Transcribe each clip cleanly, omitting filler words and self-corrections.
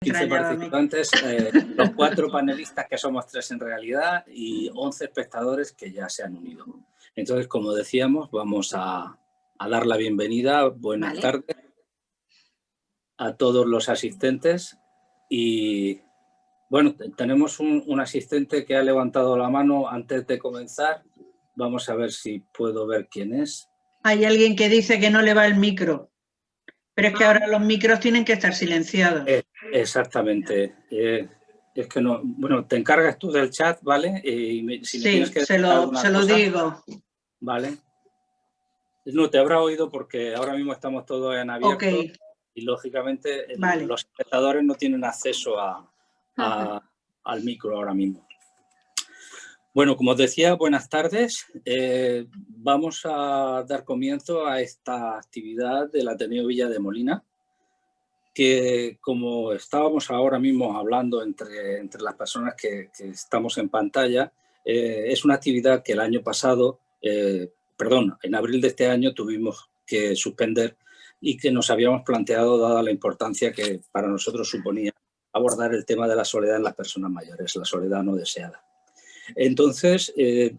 15 participantes, los 4 panelistas, que somos 3 en realidad, y 11 espectadores que ya se han unido. Entonces, como decíamos, vamos a dar la bienvenida, buenas tardes, a todos los asistentes. Y bueno, tenemos un asistente que ha levantado la mano antes de comenzar. Vamos a ver si puedo ver quién es. Hay alguien que dice que no le va el micro, pero es que ahora los micros tienen que estar silenciados. Exactamente. Es que no. Bueno, te encargas tú del chat, ¿vale? Y si me tienes que se lo digo. Vale. No, te habrá oído porque ahora mismo estamos todos en abierto. Okay. Y lógicamente los espectadores no tienen acceso al micro ahora mismo. Bueno, como os decía, buenas tardes. Vamos a dar comienzo a esta actividad del Ateneo Villa de Molina, que como estábamos ahora mismo hablando entre las personas que estamos en pantalla, es una actividad que el año pasado, en abril de este año tuvimos que suspender y que nos habíamos planteado dada la importancia que para nosotros suponía abordar el tema de la soledad en las personas mayores, la soledad no deseada. Entonces,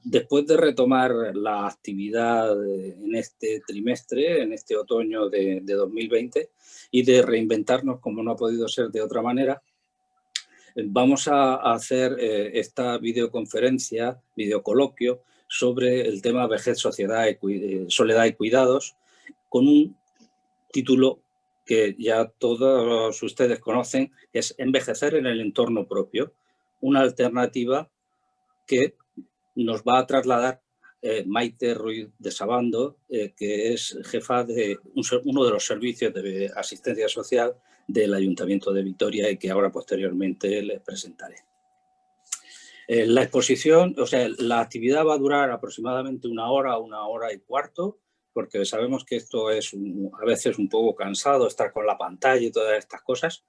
después de retomar la actividad en este trimestre, en este otoño de 2020, y de reinventarnos como no ha podido ser de otra manera, vamos a hacer esta videoconferencia, videocoloquio, sobre el tema vejez, soledad y cuidados, con un título que ya todos ustedes conocen, que es Envejecer en el entorno propio, una alternativa que nos va a trasladar Maite Ruiz de Sabando, que es jefa de uno de los servicios de asistencia social del Ayuntamiento de Vitoria y que ahora posteriormente les presentaré. La exposición, o sea, la actividad va a durar aproximadamente una hora y cuarto, porque sabemos que esto es a veces un poco cansado, estar con la pantalla y todas estas cosas,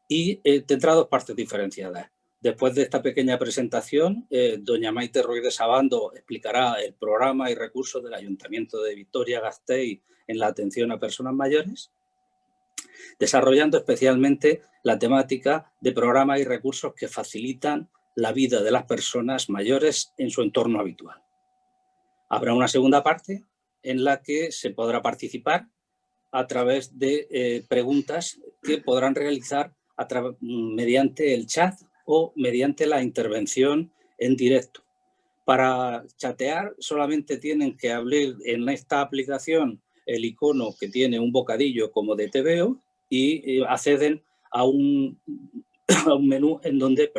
y tendrá 2 partes diferenciadas. Después de esta pequeña presentación, doña Maite Ruiz de Sabando explicará el programa y recursos del Ayuntamiento de Vitoria-Gasteiz en la atención a personas mayores, desarrollando especialmente la temática de programas y recursos que facilitan la vida de las personas mayores en su entorno habitual. Habrá una segunda parte en la que se podrá participar a través de preguntas que podrán realizar mediante el chat o mediante la intervención en directo. Para chatear solamente tienen que abrir en esta aplicación el icono que tiene un bocadillo como de TVO y acceden a un menú en donde,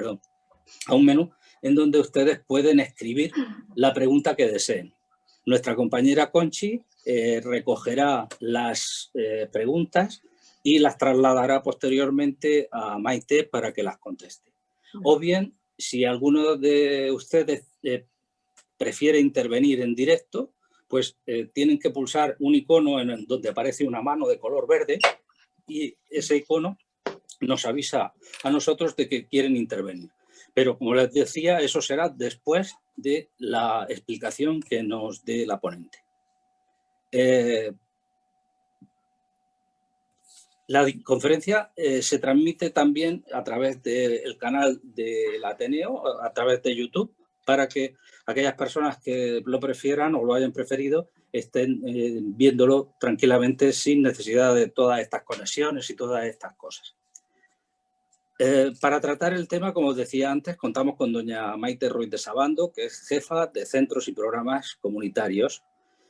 ustedes pueden escribir la pregunta que deseen. Nuestra compañera Conchi recogerá las preguntas y las trasladará posteriormente a Maite para que las conteste. O bien, si alguno de ustedes prefiere intervenir en directo, pues tienen que pulsar un icono en donde aparece una mano de color verde y ese icono nos avisa a nosotros de que quieren intervenir. Pero, como les decía, eso será después de la explicación que nos dé la ponente. La conferencia se transmite también a través del canal del Ateneo, a través de YouTube, para que aquellas personas que lo prefieran o lo hayan preferido estén viéndolo tranquilamente sin necesidad de todas estas conexiones y todas estas cosas. Para tratar el tema, como os decía antes, contamos con doña Maite Ruiz de Sabando, que es jefa de Centros y Programas Comunitarios,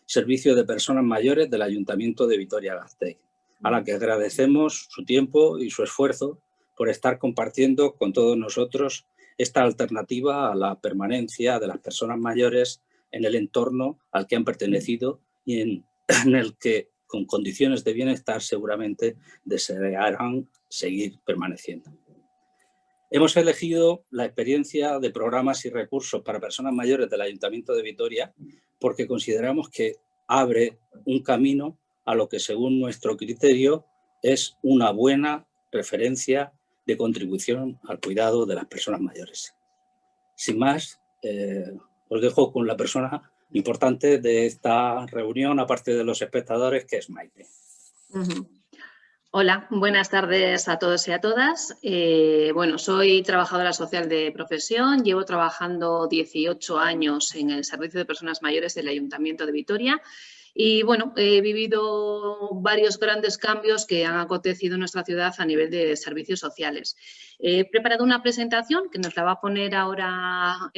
Servicio de Personas Mayores del Ayuntamiento de Vitoria-Gasteiz, a la que agradecemos su tiempo y su esfuerzo por estar compartiendo con todos nosotros esta alternativa a la permanencia de las personas mayores en el entorno al que han pertenecido y en el que, con condiciones de bienestar, seguramente desearán seguir permaneciendo. Hemos elegido la experiencia de programas y recursos para personas mayores del Ayuntamiento de Vitoria porque consideramos que abre un camino a lo que, según nuestro criterio, es una buena referencia de contribución al cuidado de las personas mayores. Sin más, os dejo con la persona importante de esta reunión, aparte de los espectadores, que es Maite. Hola, buenas tardes a todos y a todas. Bueno, soy trabajadora social de profesión, llevo trabajando 18 años en el Servicio de Personas Mayores del Ayuntamiento de Vitoria y, bueno, he vivido varios grandes cambios que han acontecido en nuestra ciudad a nivel de servicios sociales. He preparado una presentación que nos la va a poner ahora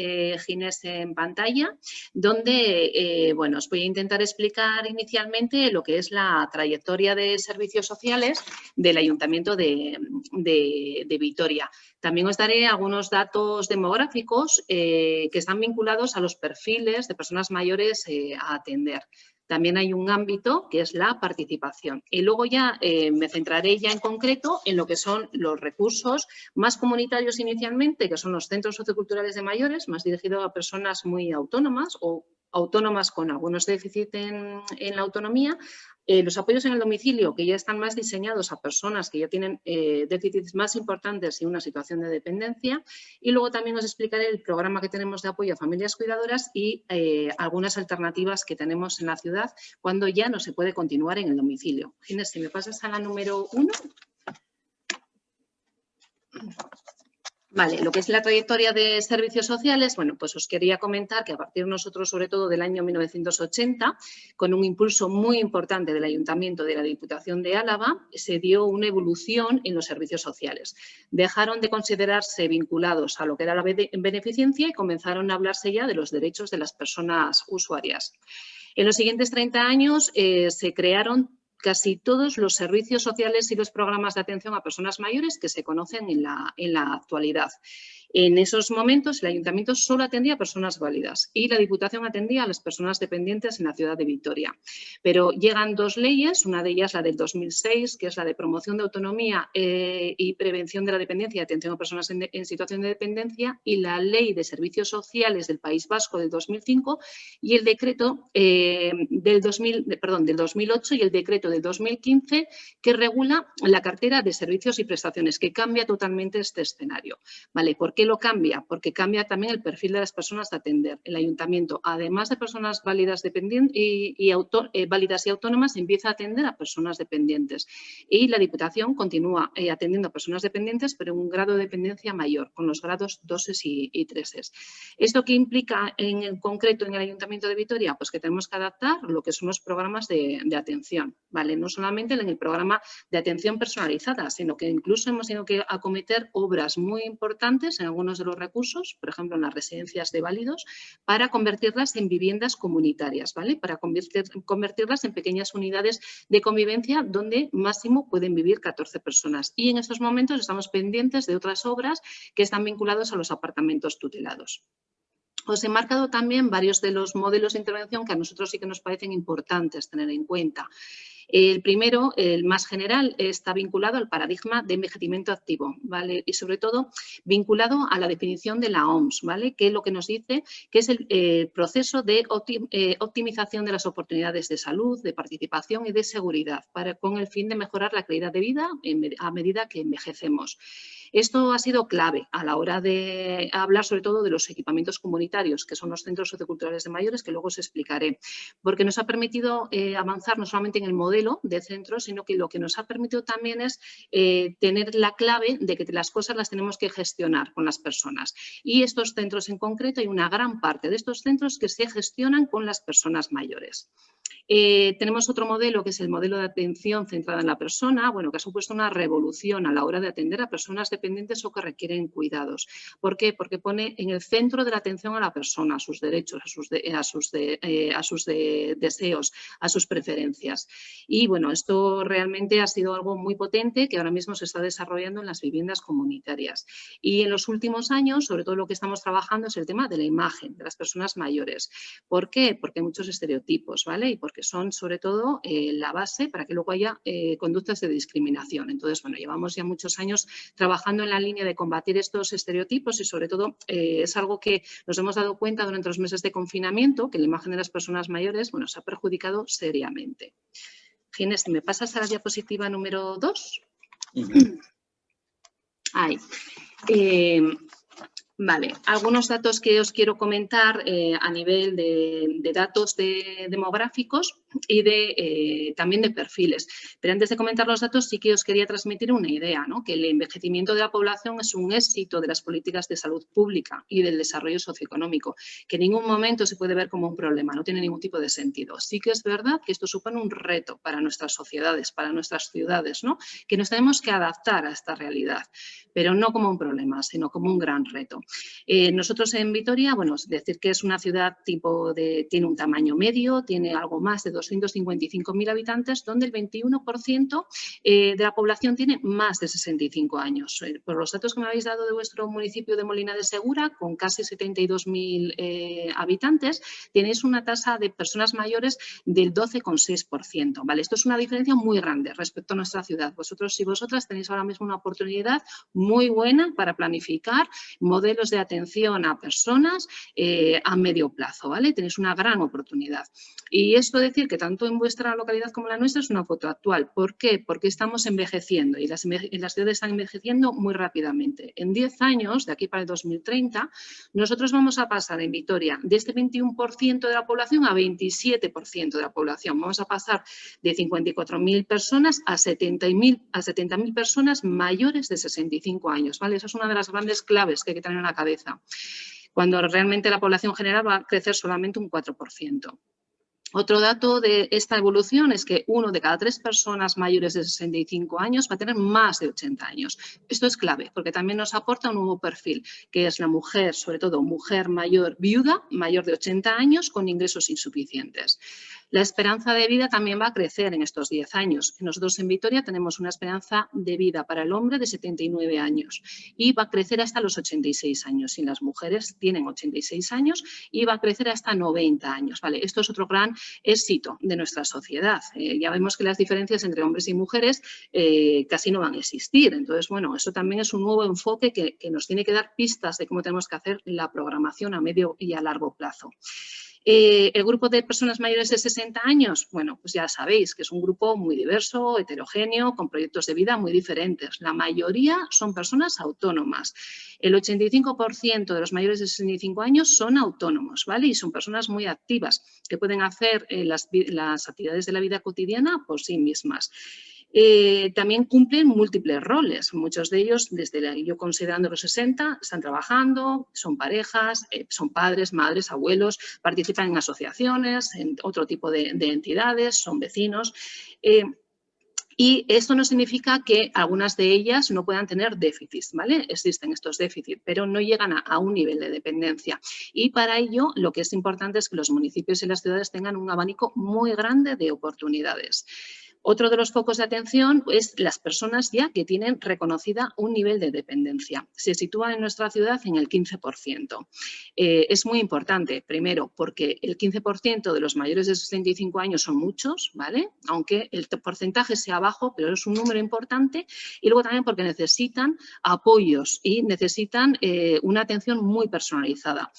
Ginés en pantalla, donde, bueno, os voy a intentar explicar inicialmente lo que es la trayectoria de servicios sociales del Ayuntamiento de Vitoria. También os daré algunos datos demográficos que están vinculados a los perfiles de personas mayores a atender. También hay un ámbito que es la participación. Y luego ya me centraré ya en concreto en lo que son los recursos más comunitarios inicialmente, que son los centros socioculturales de mayores, más dirigidos a personas muy autónomas o autónomas con algunos déficits en la autonomía. Los apoyos en el domicilio, que ya están más diseñados a personas que ya tienen déficits más importantes y una situación de dependencia. Y luego también os explicaré el programa que tenemos de apoyo a familias cuidadoras y algunas alternativas que tenemos en la ciudad cuando ya no se puede continuar en el domicilio. Ginés, si me pasas a la número 1. Vale, lo que es la trayectoria de servicios sociales, bueno, pues os quería comentar que a partir de nosotros, sobre todo del año 1980, con un impulso muy importante del Ayuntamiento de la Diputación de Álava, se dio una evolución en los servicios sociales. Dejaron de considerarse vinculados a lo que era la beneficencia y comenzaron a hablarse ya de los derechos de las personas usuarias. En los siguientes 30 años se crearon casi todos los servicios sociales y los programas de atención a personas mayores que se conocen en la actualidad. En esos momentos el Ayuntamiento solo atendía a personas válidas y la Diputación atendía a las personas dependientes en la ciudad de Vitoria. Pero llegan dos leyes, una de ellas la del 2006, que es la de promoción de autonomía y prevención de la dependencia y atención a personas en situación de dependencia, y la Ley de Servicios Sociales del País Vasco del 2005 y el decreto del 2008 y el decreto del 2015 que regula la cartera de servicios y prestaciones, que cambia totalmente este escenario. ¿Vale? ¿Por qué lo cambia? Porque cambia también el perfil de las personas a atender. El Ayuntamiento, además de personas válidas válidas y autónomas, empieza a atender a personas dependientes. Y la Diputación continúa atendiendo a personas dependientes, pero en un grado de dependencia mayor, con los grados 2 y 3. ¿Esto qué implica en concreto en el Ayuntamiento de Vitoria? Pues que tenemos que adaptar lo que son los programas de atención, ¿vale? No solamente en el programa de atención personalizada, sino que incluso hemos tenido que acometer obras muy importantes en algunos de los recursos, por ejemplo, en las residencias de válidos, para convertirlas en viviendas comunitarias, ¿vale? Para convertirlas en pequeñas unidades de convivencia donde máximo pueden vivir 14 personas. Y en estos momentos estamos pendientes de otras obras que están vinculadas a los apartamentos tutelados. Os he marcado también varios de los modelos de intervención que a nosotros sí que nos parecen importantes tener en cuenta. El primero, el más general, está vinculado al paradigma de envejecimiento activo, ¿vale? Y sobre todo vinculado a la definición de la OMS, ¿vale? Que es lo que nos dice que es el proceso de optimización de las oportunidades de salud, de participación y de seguridad, con el fin de mejorar la calidad de vida a medida que envejecemos. Esto ha sido clave a la hora de hablar sobre todo de los equipamientos comunitarios, que son los centros socioculturales de mayores, que luego os explicaré, porque nos ha permitido avanzar no solamente en el modelo de centro, sino que lo que nos ha permitido también es tener la clave de que las cosas las tenemos que gestionar con las personas. Y estos centros en concreto, hay una gran parte de estos centros que se gestionan con las personas mayores. Tenemos otro modelo que es el modelo de atención centrada en la persona, bueno, que ha supuesto una revolución a la hora de atender a personas dependientes o que requieren cuidados. ¿Por qué? Porque pone en el centro de la atención a la persona, a sus derechos, a sus deseos, a sus preferencias. Y bueno, esto realmente ha sido algo muy potente que ahora mismo se está desarrollando en las viviendas comunitarias. Y en los últimos años, sobre todo lo que estamos trabajando es el tema de la imagen de las personas mayores. ¿Por qué? Porque hay muchos estereotipos, ¿vale? Y porque son sobre todo la base para que luego haya conductas de discriminación. Entonces, bueno, llevamos ya muchos años trabajando en la línea de combatir estos estereotipos y sobre todo es algo que nos hemos dado cuenta durante los meses de confinamiento, que la imagen de las personas mayores, bueno, se ha perjudicado seriamente. Ginés, ¿me pasas a la diapositiva número 2? Ahí. Vale, algunos datos que os quiero comentar a nivel de datos demográficos. también de perfiles. Pero antes de comentar los datos, sí que os quería transmitir una idea, ¿no? Que el envejecimiento de la población es un éxito de las políticas de salud pública y del desarrollo socioeconómico, que en ningún momento se puede ver como un problema, no tiene ningún tipo de sentido. Sí que es verdad que esto supone un reto para nuestras sociedades, para nuestras ciudades, ¿no? Que nos tenemos que adaptar a esta realidad, pero no como un problema, sino como un gran reto. Nosotros en Vitoria, bueno, es decir que es una ciudad tiene un tamaño medio, tiene algo más de 255.000 habitantes, donde el 21% de la población tiene más de 65 años. Por los datos que me habéis dado de vuestro municipio de Molina de Segura, con casi 72.000 habitantes, tenéis una tasa de personas mayores del 12,6%. ¿Vale? Esto es una diferencia muy grande respecto a nuestra ciudad. Vosotros y vosotras tenéis ahora mismo una oportunidad muy buena para planificar modelos de atención a personas a medio plazo, ¿vale? Tenéis una gran oportunidad. Y esto decir que tanto en vuestra localidad como en la nuestra es una foto actual. ¿Por qué? Porque estamos envejeciendo y las ciudades están envejeciendo muy rápidamente. En 10 años, de aquí para el 2030, nosotros vamos a pasar en Vitoria de este 21% de la población a 27% de la población. Vamos a pasar de 54.000 personas a 70.000 personas mayores de 65 años, ¿vale? Esa es una de las grandes claves que hay que tener en la cabeza, cuando realmente la población general va a crecer solamente un 4%. Otro dato de esta evolución es que 1 de cada 3 personas mayores de 65 años va a tener más de 80 años. Esto es clave porque también nos aporta un nuevo perfil, que es la mujer, sobre todo mujer mayor viuda, mayor de 80 años con ingresos insuficientes. La esperanza de vida también va a crecer en estos 10 años. Nosotros en Vitoria tenemos una esperanza de vida para el hombre de 79 años y va a crecer hasta los 86 años. Y las mujeres tienen 86 años y va a crecer hasta 90 años. ¿Vale? Esto es otro gran éxito de nuestra sociedad. Ya vemos que las diferencias entre hombres y mujeres casi no van a existir. Entonces, bueno, eso también es un nuevo enfoque que nos tiene que dar pistas de cómo tenemos que hacer la programación a medio y a largo plazo. El grupo de personas mayores de 60 años, bueno, pues ya sabéis que es un grupo muy diverso, heterogéneo, con proyectos de vida muy diferentes. La mayoría son personas autónomas. El 85% de los mayores de 65 años son autónomos, ¿vale? Y son personas muy activas que pueden hacer las actividades de la vida cotidiana por sí mismas. También cumplen múltiples roles. Muchos de ellos, yo considerando los 60, están trabajando, son parejas, son padres, madres, abuelos, participan en asociaciones, en otro tipo de entidades, son vecinos. Y esto no significa que algunas de ellas no puedan tener déficits, ¿vale? Existen estos déficits, pero no llegan a un nivel de dependencia. Y para ello, lo que es importante es que los municipios y las ciudades tengan un abanico muy grande de oportunidades. Otro de los focos de atención es las personas ya que tienen reconocida un nivel de dependencia. Se sitúa en nuestra ciudad en el 15%. Es muy importante, primero, porque el 15% de los mayores de 65 años son muchos, ¿vale? Aunque el porcentaje sea bajo, pero es un número importante. Y luego también porque necesitan apoyos y necesitan una atención muy personalizada.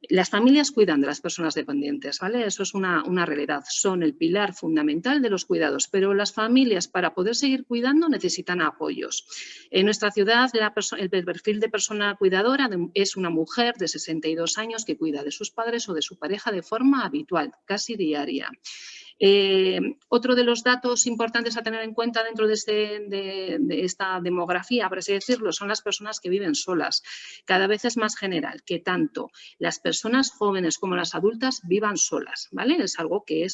Las familias cuidan de las personas dependientes, ¿vale? Eso es una realidad. Son el pilar fundamental de los cuidados, pero las familias para poder seguir cuidando necesitan apoyos. En nuestra ciudad el perfil de persona cuidadora es una mujer de 62 años que cuida de sus padres o de su pareja de forma habitual, casi diaria. Otro de los datos importantes a tener en cuenta dentro de esta demografía, por así decirlo, son las personas que viven solas. Cada vez es más general que tanto las personas jóvenes como las adultas vivan solas, ¿vale? Es algo que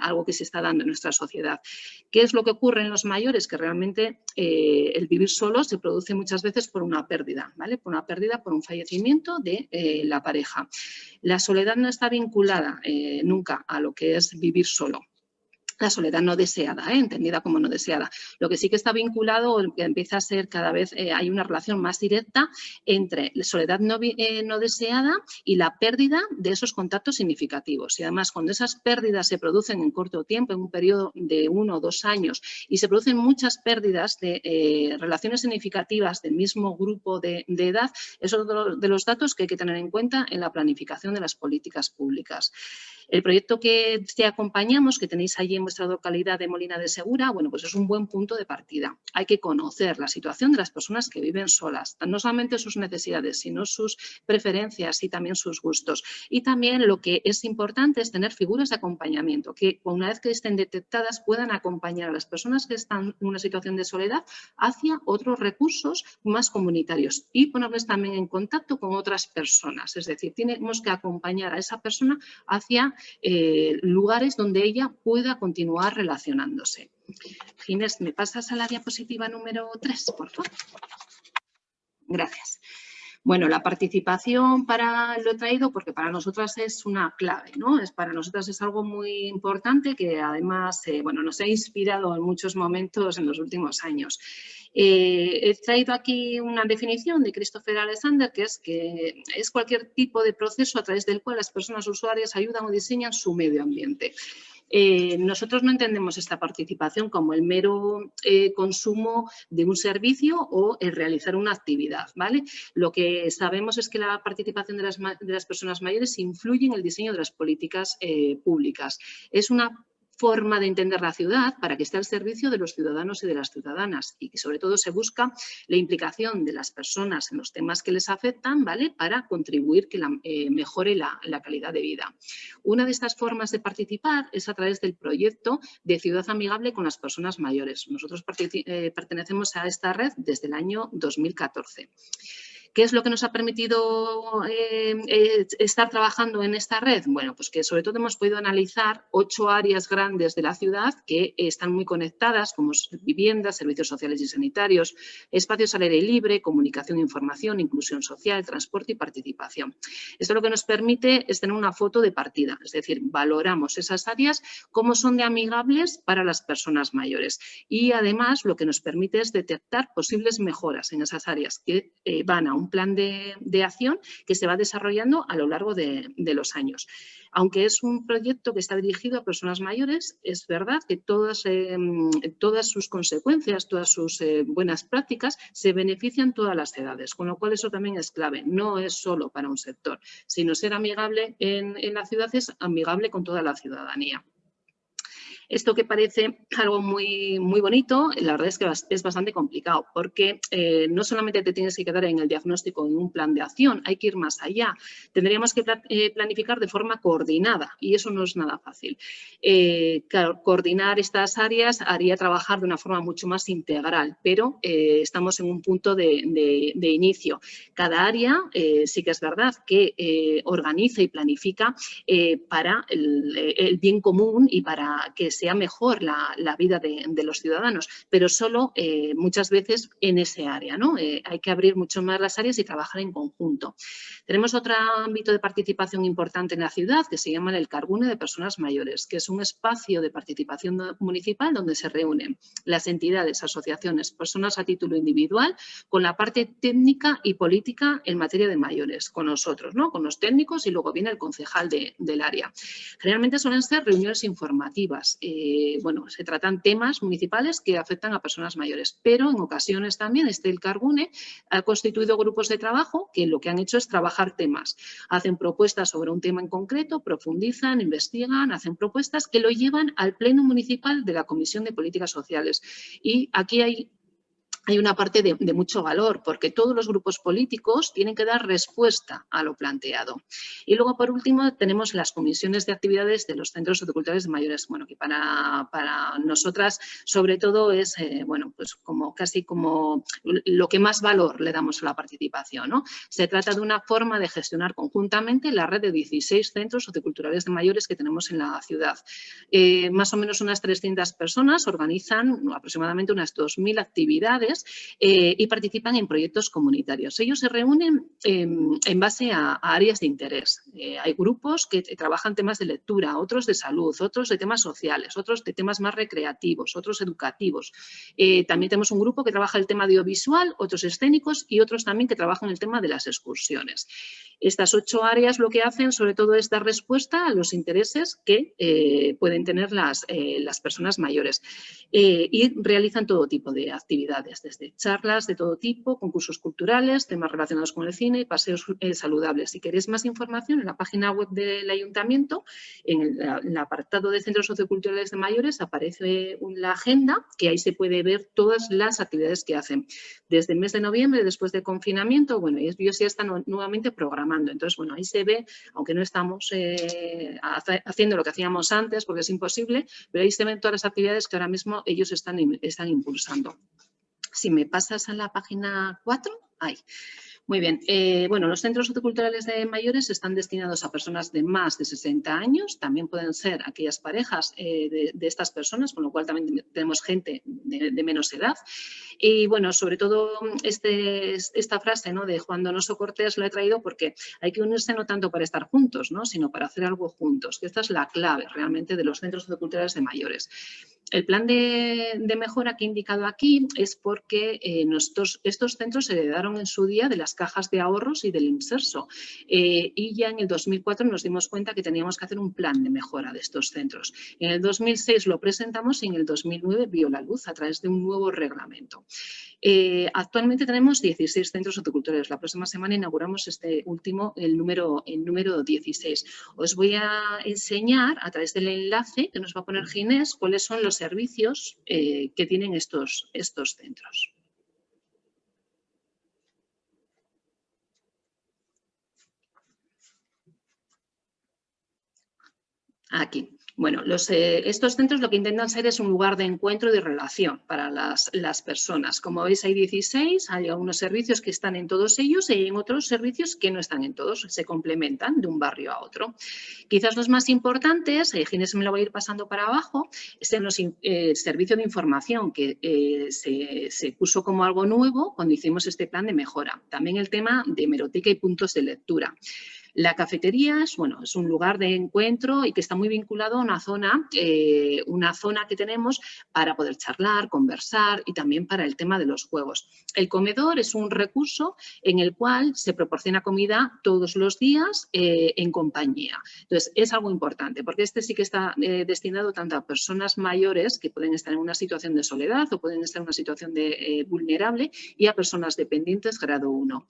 algo que se está dando en nuestra sociedad. ¿Qué es lo que ocurre en los mayores? Que realmente el vivir solo se produce muchas veces por una pérdida, ¿vale? Por una pérdida, por un fallecimiento de la pareja. La soledad no está vinculada nunca a lo que es vivir solo. La soledad no deseada, entendida como no deseada. Lo que sí que está vinculado, que empieza a ser cada vez, hay una relación más directa entre la soledad no deseada y la pérdida de esos contactos significativos. Y además, cuando esas pérdidas se producen en corto tiempo, en un periodo de 1 o 2 años, y se producen muchas pérdidas de relaciones significativas del mismo grupo de edad, es otro de los datos que hay que tener en cuenta en la planificación de las políticas públicas. El proyecto que te acompañamos, que tenéis allí en nuestra localidad de Molina de Segura, bueno, pues es un buen punto de partida. Hay que conocer la situación de las personas que viven solas, no solamente sus necesidades, sino sus preferencias y también sus gustos. Y también lo que es importante es tener figuras de acompañamiento, que una vez que estén detectadas puedan acompañar a las personas que están en una situación de soledad hacia otros recursos más comunitarios y ponerles también en contacto con otras personas. Es decir, tenemos que acompañar a esa persona hacia lugares donde ella pueda continuar relacionándose. Ginés, ¿me pasas a la diapositiva número 3, por favor? Gracias. Bueno, la participación lo he traído porque para nosotras es una clave, ¿no? Para nosotras es algo muy importante que además bueno, nos ha inspirado en muchos momentos en los últimos años. He traído aquí una definición de Christopher Alexander que es cualquier tipo de proceso a través del cual las personas usuarias ayudan o diseñan su medio ambiente. Nosotros no entendemos esta participación como el mero consumo de un servicio o el realizar una actividad, ¿vale? Lo que sabemos es que la participación de las personas mayores influye en el diseño de las políticas públicas. Es una forma de entender la ciudad para que esté al servicio de los ciudadanos y de las ciudadanas y que sobre todo se busca la implicación de las personas en los temas que les afectan, ¿vale? Para contribuir que mejore la calidad de vida. Una de estas formas de participar es a través del proyecto de Ciudad Amigable con las Personas Mayores. Nosotros pertenecemos a esta red desde el año 2014. ¿Qué es lo que nos ha permitido estar trabajando en esta red? Bueno, pues que sobre todo hemos podido analizar 8 áreas grandes de la ciudad que están muy conectadas, como viviendas, servicios sociales y sanitarios, espacios al aire libre, comunicación, información, inclusión social, transporte y participación. Esto lo que nos permite es tener una foto de partida, es decir, valoramos esas áreas como son de amigables para las personas mayores y además lo que nos permite es detectar posibles mejoras en esas áreas que van a un plan de acción que se va desarrollando a lo largo de los años. Aunque es un proyecto que está dirigido a personas mayores, es verdad que todas sus consecuencias, todas sus buenas prácticas se benefician todas las edades, con lo cual eso también es clave. No es solo para un sector, sino ser amigable en la ciudad es amigable con toda la ciudadanía. Esto que parece algo muy, muy bonito, la verdad es que es bastante complicado porque no solamente te tienes que quedar en el diagnóstico en un plan de acción, hay que ir más allá. Tendríamos que planificar de forma coordinada y eso no es nada fácil. Claro, coordinar estas áreas haría trabajar de una forma mucho más integral, pero estamos en un punto de inicio. Cada área sí que es verdad que organiza y planifica para el bien común y para que sea mejor la vida de los ciudadanos, pero solo muchas veces en ese área, ¿no? Hay que abrir mucho más las áreas y trabajar en conjunto. Tenemos otro ámbito de participación importante en la ciudad que se llama el Cargune de Personas Mayores, que es un espacio de participación municipal donde se reúnen las entidades, asociaciones, personas a título individual con la parte técnica y política en materia de mayores, con nosotros, ¿no? Con los técnicos y luego viene el concejal del área. Generalmente suelen ser reuniones informativas. Bueno, se tratan temas municipales que afectan a personas mayores, pero en ocasiones también el Cargune ha constituido grupos de trabajo que lo que han hecho es trabajar temas. Hacen propuestas sobre un tema en concreto, profundizan, investigan, hacen propuestas que lo llevan al Pleno Municipal de la Comisión de Políticas Sociales. Y aquí hay una parte de mucho valor, porque todos los grupos políticos tienen que dar respuesta a lo planteado. Y luego, por último, tenemos las comisiones de actividades de los centros socioculturales de mayores, bueno, que para nosotras, sobre todo, es, bueno, pues casi como lo que más valor le damos a la participación, ¿no? Se trata de una forma de gestionar conjuntamente la red de 16 centros socioculturales de mayores que tenemos en la ciudad. Más o menos unas 300 personas organizan aproximadamente unas 2.000 actividades y participan en proyectos comunitarios. Ellos se reúnen en base a áreas de interés. Hay grupos que trabajan temas de lectura, otros de salud, otros de temas sociales, otros de temas más recreativos, otros educativos. También tenemos un grupo que trabaja el tema audiovisual, otros escénicos y otros también que trabajan el tema de las excursiones. Estas 8 áreas lo que hacen sobre todo es dar respuesta a los intereses que pueden tener las personas mayores y realizan todo tipo de actividades, desde charlas de todo tipo, concursos culturales, temas relacionados con el cine y paseos saludables. Si queréis más información, en la página web del Ayuntamiento, en el apartado de centros socioculturales de mayores, aparece la agenda, que ahí se puede ver todas las actividades que hacen. Desde el mes de noviembre, después del confinamiento, bueno, ellos ya están nuevamente programando. Entonces, bueno, ahí se ve, aunque no estamos haciendo lo que hacíamos antes, porque es imposible, pero ahí se ven todas las actividades que ahora mismo ellos están impulsando. Si me pasas a la página 4, ahí. Muy bien. Bueno, los centros socioculturales de mayores están destinados a personas de más de 60 años. También pueden ser aquellas parejas de estas personas, con lo cual también tenemos gente de menos edad. Y bueno, sobre todo esta frase, ¿no?, de Juan Donoso Cortés lo he traído porque hay que unirse no tanto para estar juntos, ¿no?, sino para hacer algo juntos, que esta es la clave realmente de los centros socioculturales de mayores. El plan de mejora que he indicado aquí es porque estos centros se heredaron en su día de las cajas de ahorros y del Inserso. Y ya en el 2004 nos dimos cuenta que teníamos que hacer un plan de mejora de estos centros. En el 2006 lo presentamos y en el 2009 vio la luz a través de un nuevo reglamento. Actualmente tenemos 16 centros socioculturales. La próxima semana inauguramos este último, el número 16. Os voy a enseñar a través del enlace que nos va a poner Ginés cuáles son los servicios que tienen estos centros. Aquí. Bueno, estos centros lo que intentan ser es un lugar de encuentro y de relación para las personas. Como veis, hay 16, hay algunos servicios que están en todos ellos y hay otros servicios que no están en todos, se complementan de un barrio a otro. Quizás los más importantes, Ginés me lo va a ir pasando para abajo, es el servicio de información que se puso como algo nuevo cuando hicimos este plan de mejora. También el tema de hemeroteca y puntos de lectura. La cafetería es un lugar de encuentro y que está muy vinculado a una zona que tenemos para poder charlar, conversar y también para el tema de los juegos. El comedor es un recurso en el cual se proporciona comida todos los días en compañía. Entonces, es algo importante porque este sí que está destinado tanto a personas mayores que pueden estar en una situación de soledad o pueden estar en una situación de vulnerable y a personas dependientes grado 1.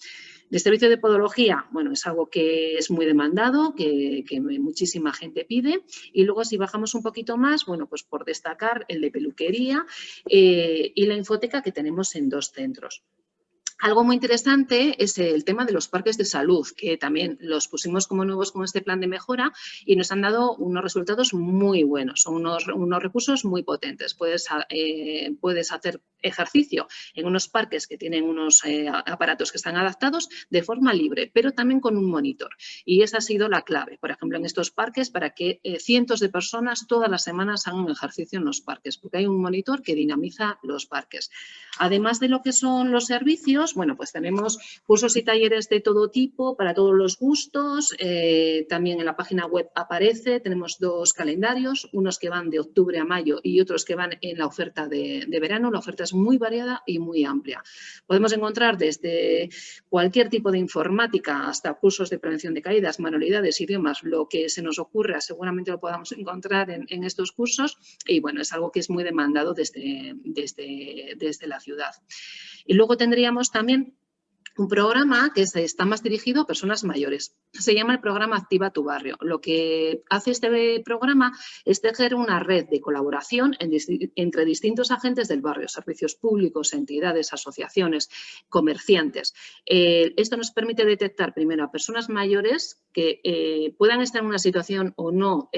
El servicio de podología, bueno, es algo que es muy demandado, que muchísima gente pide. Y luego, si bajamos un poquito más, bueno, pues por destacar el de peluquería y la infoteca que tenemos en 2 centros. Algo muy interesante es el tema de los parques de salud, que también los pusimos como nuevos con este plan de mejora y nos han dado unos resultados muy buenos, son unos recursos muy potentes. Puedes hacer ejercicio en unos parques que tienen unos aparatos que están adaptados de forma libre, pero también con un monitor. Y esa ha sido la clave, por ejemplo, en estos parques para que cientos de personas todas las semanas hagan ejercicio en los parques, porque hay un monitor que dinamiza los parques. Además de lo que son los servicios, bueno, pues tenemos cursos y talleres de todo tipo, para todos los gustos. También en la página web aparece, tenemos 2 calendarios, unos que van de octubre a mayo y otros que van en la oferta de verano. La oferta es muy variada y muy amplia. Podemos encontrar desde cualquier tipo de informática hasta cursos de prevención de caídas, manualidades, idiomas, lo que se nos ocurra, seguramente lo podamos encontrar en estos cursos y bueno, es algo que es muy demandado desde la ciudad. Y luego tendríamos también un programa que está más dirigido a personas mayores. Se llama el programa Activa tu Barrio. Lo que hace este programa es tejer una red de colaboración entre distintos agentes del barrio, servicios públicos, entidades, asociaciones, comerciantes. Esto nos permite detectar primero a personas mayores que puedan estar en una situación o no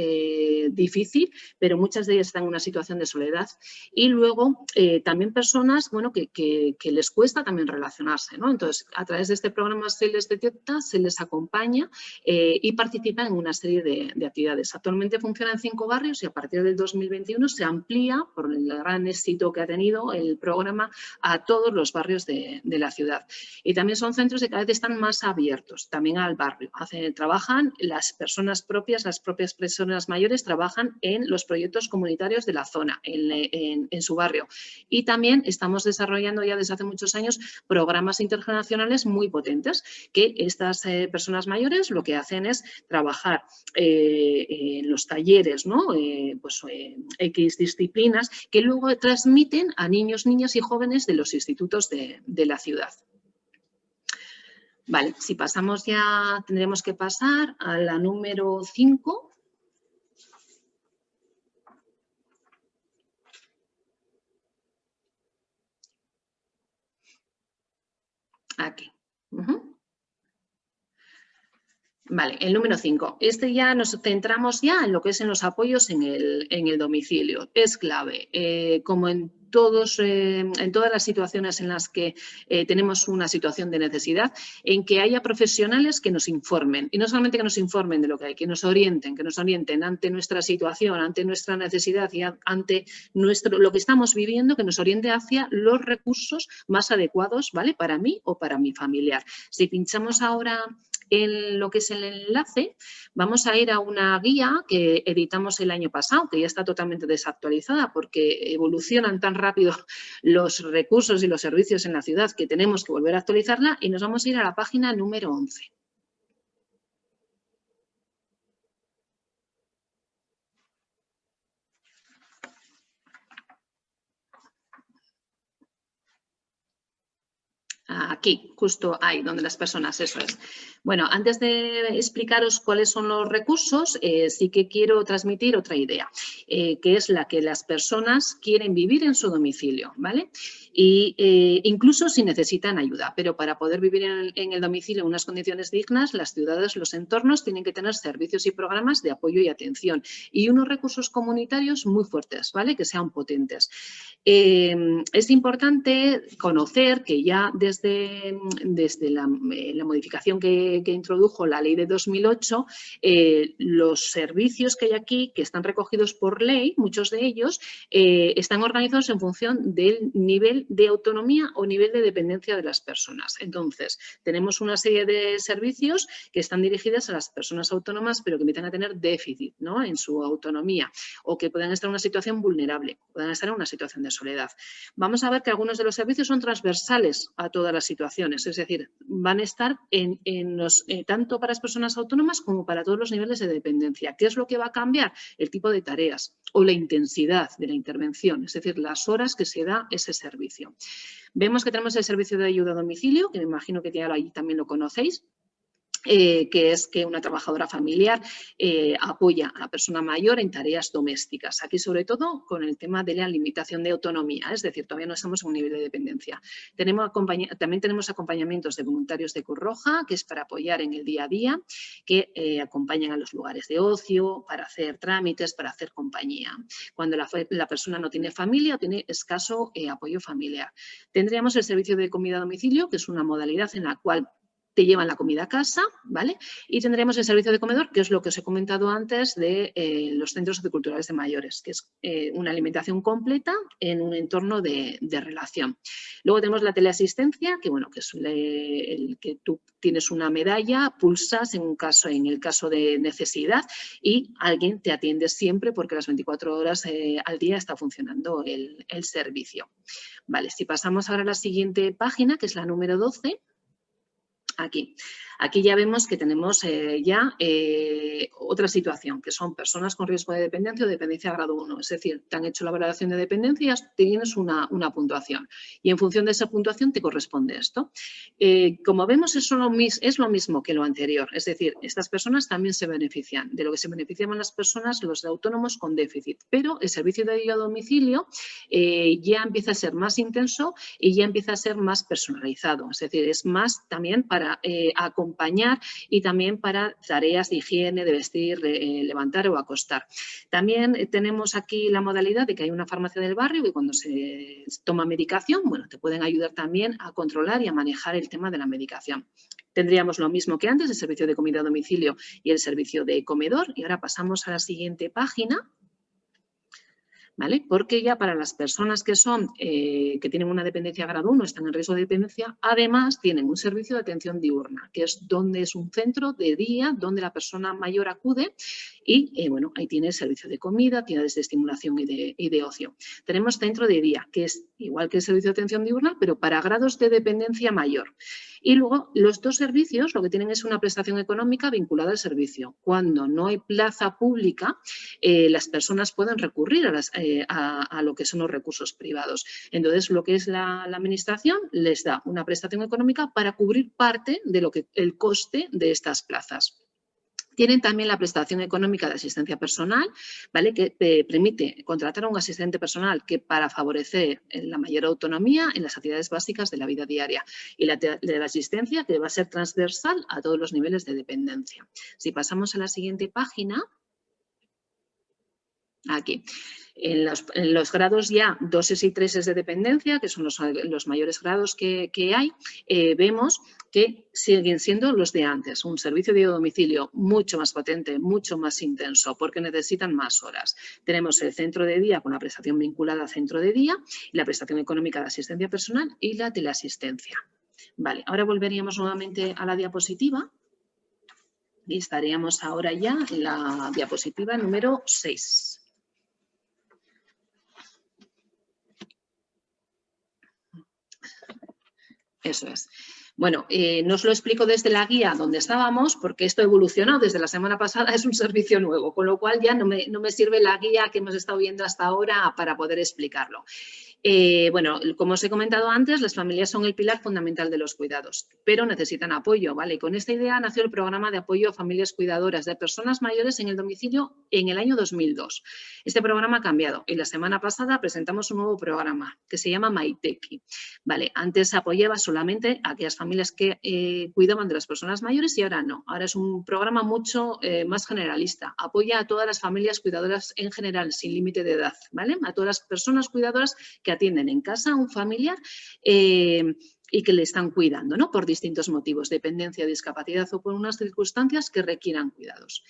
difícil, pero muchas de ellas están en una situación de soledad. Y luego también personas que les cuesta también relacionarse, ¿no? Entonces, a través de este programa se les detecta, se les acompaña y participan en una serie de actividades. Actualmente funciona en 5 barrios y a partir del 2021 se amplía, por el gran éxito que ha tenido el programa, a todos los barrios de la ciudad. Y también son centros que cada vez están más abiertos también al barrio. Trabajan las personas propias, las propias personas mayores trabajan en los proyectos comunitarios de la zona, en su barrio. Y también estamos desarrollando ya desde hace muchos años programas internacionales profesionales muy potentes, que estas personas mayores lo que hacen es trabajar en los talleres, ¿no? X disciplinas que luego transmiten a niños, niñas y jóvenes de los institutos de la ciudad. Vale, si pasamos ya, tendremos que pasar a la número 5. Aquí. Vale, el número 5. Ya nos centramos ya en lo que es en los apoyos en el domicilio. Es clave, como en todas las situaciones en las que tenemos una situación de necesidad, en que haya profesionales que nos informen. Y no solamente que nos informen de lo que hay, que nos orienten ante nuestra situación, ante nuestra necesidad y ante lo que estamos viviendo, que nos oriente hacia los recursos más adecuados, ¿vale? Para mí o para mi familiar. Si pinchamos ahora en lo que es el enlace, vamos a ir a una guía que editamos el año pasado, que ya está totalmente desactualizada porque evolucionan tan rápido los recursos y los servicios en la ciudad que tenemos que volver a actualizarla, y nos vamos a ir a la página número 11. Aquí, justo ahí, donde las personas, eso es. Bueno, antes de explicaros cuáles son los recursos, sí que quiero transmitir otra idea, que es la que las personas quieren vivir en su domicilio, ¿vale? Y incluso si necesitan ayuda, pero para poder vivir en el domicilio en unas condiciones dignas, las ciudades, los entornos tienen que tener servicios y programas de apoyo y atención y unos recursos comunitarios muy fuertes, ¿vale? Que sean potentes. Es importante conocer que ya desde la modificación que introdujo la ley de 2008, los servicios que hay aquí, que están recogidos por ley, muchos de ellos, están organizados en función del nivel de autonomía o nivel de dependencia de las personas. Entonces, tenemos una serie de servicios que están dirigidos a las personas autónomas, pero que empiezan a tener déficit, ¿no? En su autonomía, o que puedan estar en una situación vulnerable, puedan estar en una situación de soledad. Vamos a ver que algunos de los servicios son transversales a todas las situaciones, es decir, van a estar tanto para las personas autónomas como para todos los niveles de dependencia. ¿Qué es lo que va a cambiar? El tipo de tareas o la intensidad de la intervención, es decir, las horas que se da ese servicio. Vemos que tenemos el servicio de ayuda a domicilio, que me imagino que ya ahí también lo conocéis. Que es que una trabajadora familiar apoya a la persona mayor en tareas domésticas. Aquí, sobre todo, con el tema de la limitación de autonomía, es decir, todavía no estamos en un nivel de dependencia. También tenemos acompañamientos de voluntarios de Cruz Roja, que es para apoyar en el día a día, que acompañan a los lugares de ocio, para hacer trámites, para hacer compañía. Cuando la persona no tiene familia o tiene escaso apoyo familiar. Tendríamos el servicio de comida a domicilio, que es una modalidad en la cual te llevan la comida a casa, ¿vale? Y tendremos el servicio de comedor, que es lo que os he comentado antes de los centros socioculturales de mayores, que es una alimentación completa en un entorno de relación. Luego tenemos la teleasistencia, que bueno, que es el que tú tienes una medalla, pulsas en el caso de necesidad y alguien te atiende siempre porque las 24 horas al día está funcionando el servicio. Vale, si pasamos ahora a la siguiente página, que es la número 12, Aquí ya vemos que tenemos otra situación, que son personas con riesgo de dependencia o dependencia grado 1. Es decir, te han hecho la valoración de dependencias, tienes una puntuación y en función de esa puntuación te corresponde esto. Como vemos, es lo mismo que lo anterior. Es decir, estas personas también se benefician. De lo que se benefician las personas, los autónomos con déficit. Pero el servicio de ayuda a domicilio ya empieza a ser más intenso y ya empieza a ser más personalizado. Es decir, es más también para acompañar y también para tareas de higiene, de vestir, levantar o acostar. También tenemos aquí la modalidad de que hay una farmacia del barrio que cuando se toma medicación, bueno, te pueden ayudar también a controlar y a manejar el tema de la medicación. Tendríamos lo mismo que antes, el servicio de comida a domicilio y el servicio de comedor. Y ahora pasamos a la siguiente página. ¿Vale? Porque ya para las personas que tienen una dependencia grado 1, están en riesgo de dependencia, además tienen un servicio de atención diurna, que es un centro de día donde la persona mayor acude Y bueno, ahí tiene servicio de comida, actividades de estimulación y de ocio. Tenemos centro de día, que es igual que el servicio de atención diurna, pero para grados de dependencia mayor. Y luego los dos servicios lo que tienen es una prestación económica vinculada al servicio. Cuando no hay plaza pública, las personas pueden recurrir a lo que son los recursos privados. Entonces, lo que es la administración les da una prestación económica para cubrir parte de lo que el coste de estas plazas. Tienen también la prestación económica de asistencia personal, ¿vale? Que permite contratar a un asistente personal que para favorecer la mayor autonomía en las actividades básicas de la vida diaria. Y la de la asistencia que va a ser transversal a todos los niveles de dependencia. Si pasamos a la siguiente página, aquí. En los grados ya 2 y 3 de dependencia, que son los mayores grados que hay, vemos que siguen siendo los de antes. Un servicio de domicilio mucho más potente, mucho más intenso, porque necesitan más horas. Tenemos el centro de día con la prestación vinculada al centro de día, la prestación económica de asistencia personal y la teleasistencia. Vale, ahora volveríamos nuevamente a la diapositiva y estaríamos ahora ya en la diapositiva número 6. Eso es. Bueno, no os lo explico desde la guía donde estábamos porque esto ha evolucionado desde la semana pasada, es un servicio nuevo, con lo cual ya no me sirve la guía que hemos estado viendo hasta ahora para poder explicarlo. Bueno, como os he comentado antes, las familias son el pilar fundamental de los cuidados, pero necesitan apoyo, ¿vale? Y con esta idea nació el programa de apoyo a familias cuidadoras de personas mayores en el domicilio en el año 2002. Este programa ha cambiado y la semana pasada presentamos un nuevo programa que se llama Maiteki, ¿vale? Antes apoyaba solamente a aquellas familias que cuidaban de las personas mayores y ahora no. Ahora es un programa mucho más generalista. Apoya a todas las familias cuidadoras en general, sin límite de edad, ¿vale? A todas las personas cuidadoras que atienden en casa a un familiar y que le están cuidando, ¿no? Por distintos motivos, dependencia, discapacidad o por unas circunstancias que requieran cuidados.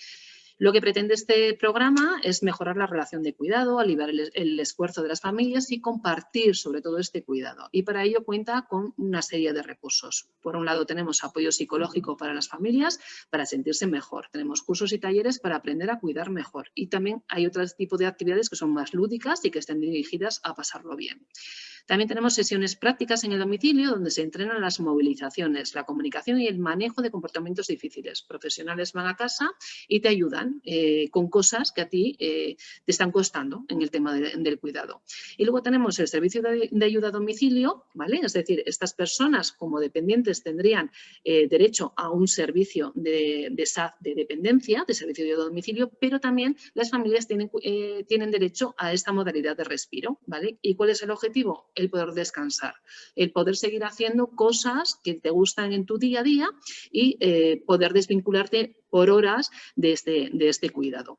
Lo que pretende este programa es mejorar la relación de cuidado, aliviar el esfuerzo de las familias y compartir sobre todo este cuidado. Y para ello cuenta con una serie de recursos. Por un lado tenemos apoyo psicológico para las familias para sentirse mejor. Tenemos cursos y talleres para aprender a cuidar mejor. Y también hay otro tipo de actividades que son más lúdicas y que están dirigidas a pasarlo bien. También tenemos sesiones prácticas en el domicilio donde se entrenan las movilizaciones, la comunicación y el manejo de comportamientos difíciles. Profesionales van a casa y te ayudan con cosas que a ti te están costando en el tema del cuidado. Y luego tenemos el servicio de ayuda a domicilio, ¿vale? Es decir, estas personas como dependientes tendrían derecho a un servicio de SAD de dependencia, de servicio de ayuda a domicilio, pero también las familias tienen derecho a esta modalidad de respiro, ¿vale? ¿Y cuál es el objetivo? El poder descansar, el poder seguir haciendo cosas que te gustan en tu día a día y poder desvincularte por horas de este cuidado.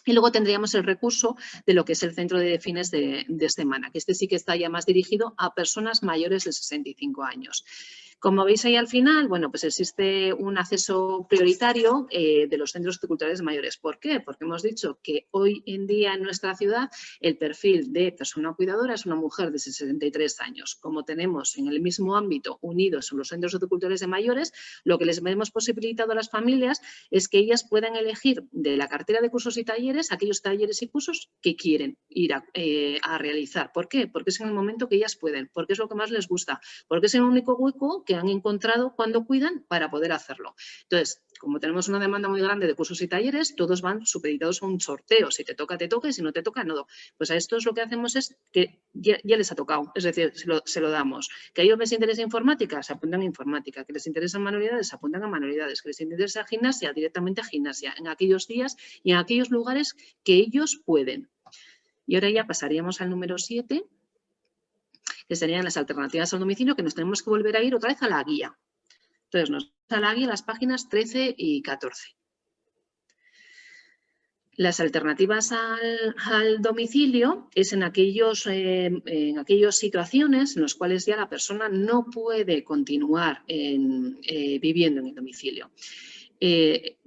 Y luego tendríamos el recurso de lo que es el centro de fines de semana, que este sí que está ya más dirigido a personas mayores de 65 años. Como veis ahí al final, bueno, pues existe un acceso prioritario de los centros culturales mayores. ¿Por qué? Porque hemos dicho que hoy en día en nuestra ciudad el perfil de persona cuidadora es una mujer de 63 años. Como tenemos en el mismo ámbito unidos los centros culturales de mayores, lo que les hemos posibilitado a las familias es que ellas puedan elegir de la cartera de cursos y talleres aquellos talleres y cursos que quieren ir a realizar. ¿Por qué? Porque es en el momento que ellas pueden, porque es lo que más les gusta, porque es el único hueco que han encontrado cuando cuidan para poder hacerlo. Entonces, como tenemos una demanda muy grande de cursos y talleres, todos van supeditados a un sorteo. Si te toca, y si no te toca, no. Pues a estos lo que hacemos es que ya les ha tocado, es decir, se lo damos. Que a ellos les interesa informática, se apuntan a informática. Que les interesan manualidades, se apuntan a manualidades. Que les interesa gimnasia, directamente a gimnasia, en aquellos días y en aquellos lugares que ellos pueden. Y ahora ya pasaríamos al número 7, que serían las alternativas al domicilio, que nos tenemos que volver a ir otra vez a la guía. Entonces, nos vamos a la guía las páginas 13 y 14. Las alternativas al domicilio es en aquellas situaciones en las cuales ya la persona no puede continuar viviendo en el domicilio.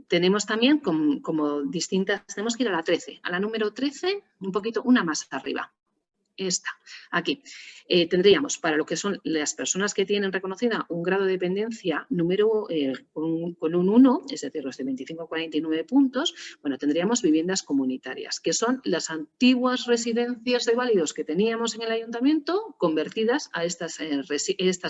Tenemos también como distintas, tenemos que ir a la 13, a la número 13, un poquito, una más arriba. esta, aquí. Tendríamos para lo que son las personas que tienen reconocida un grado de dependencia con un 1, es decir, los de 25 a 49 puntos, bueno, tendríamos viviendas comunitarias, que son las antiguas residencias de válidos que teníamos en el ayuntamiento convertidas a estas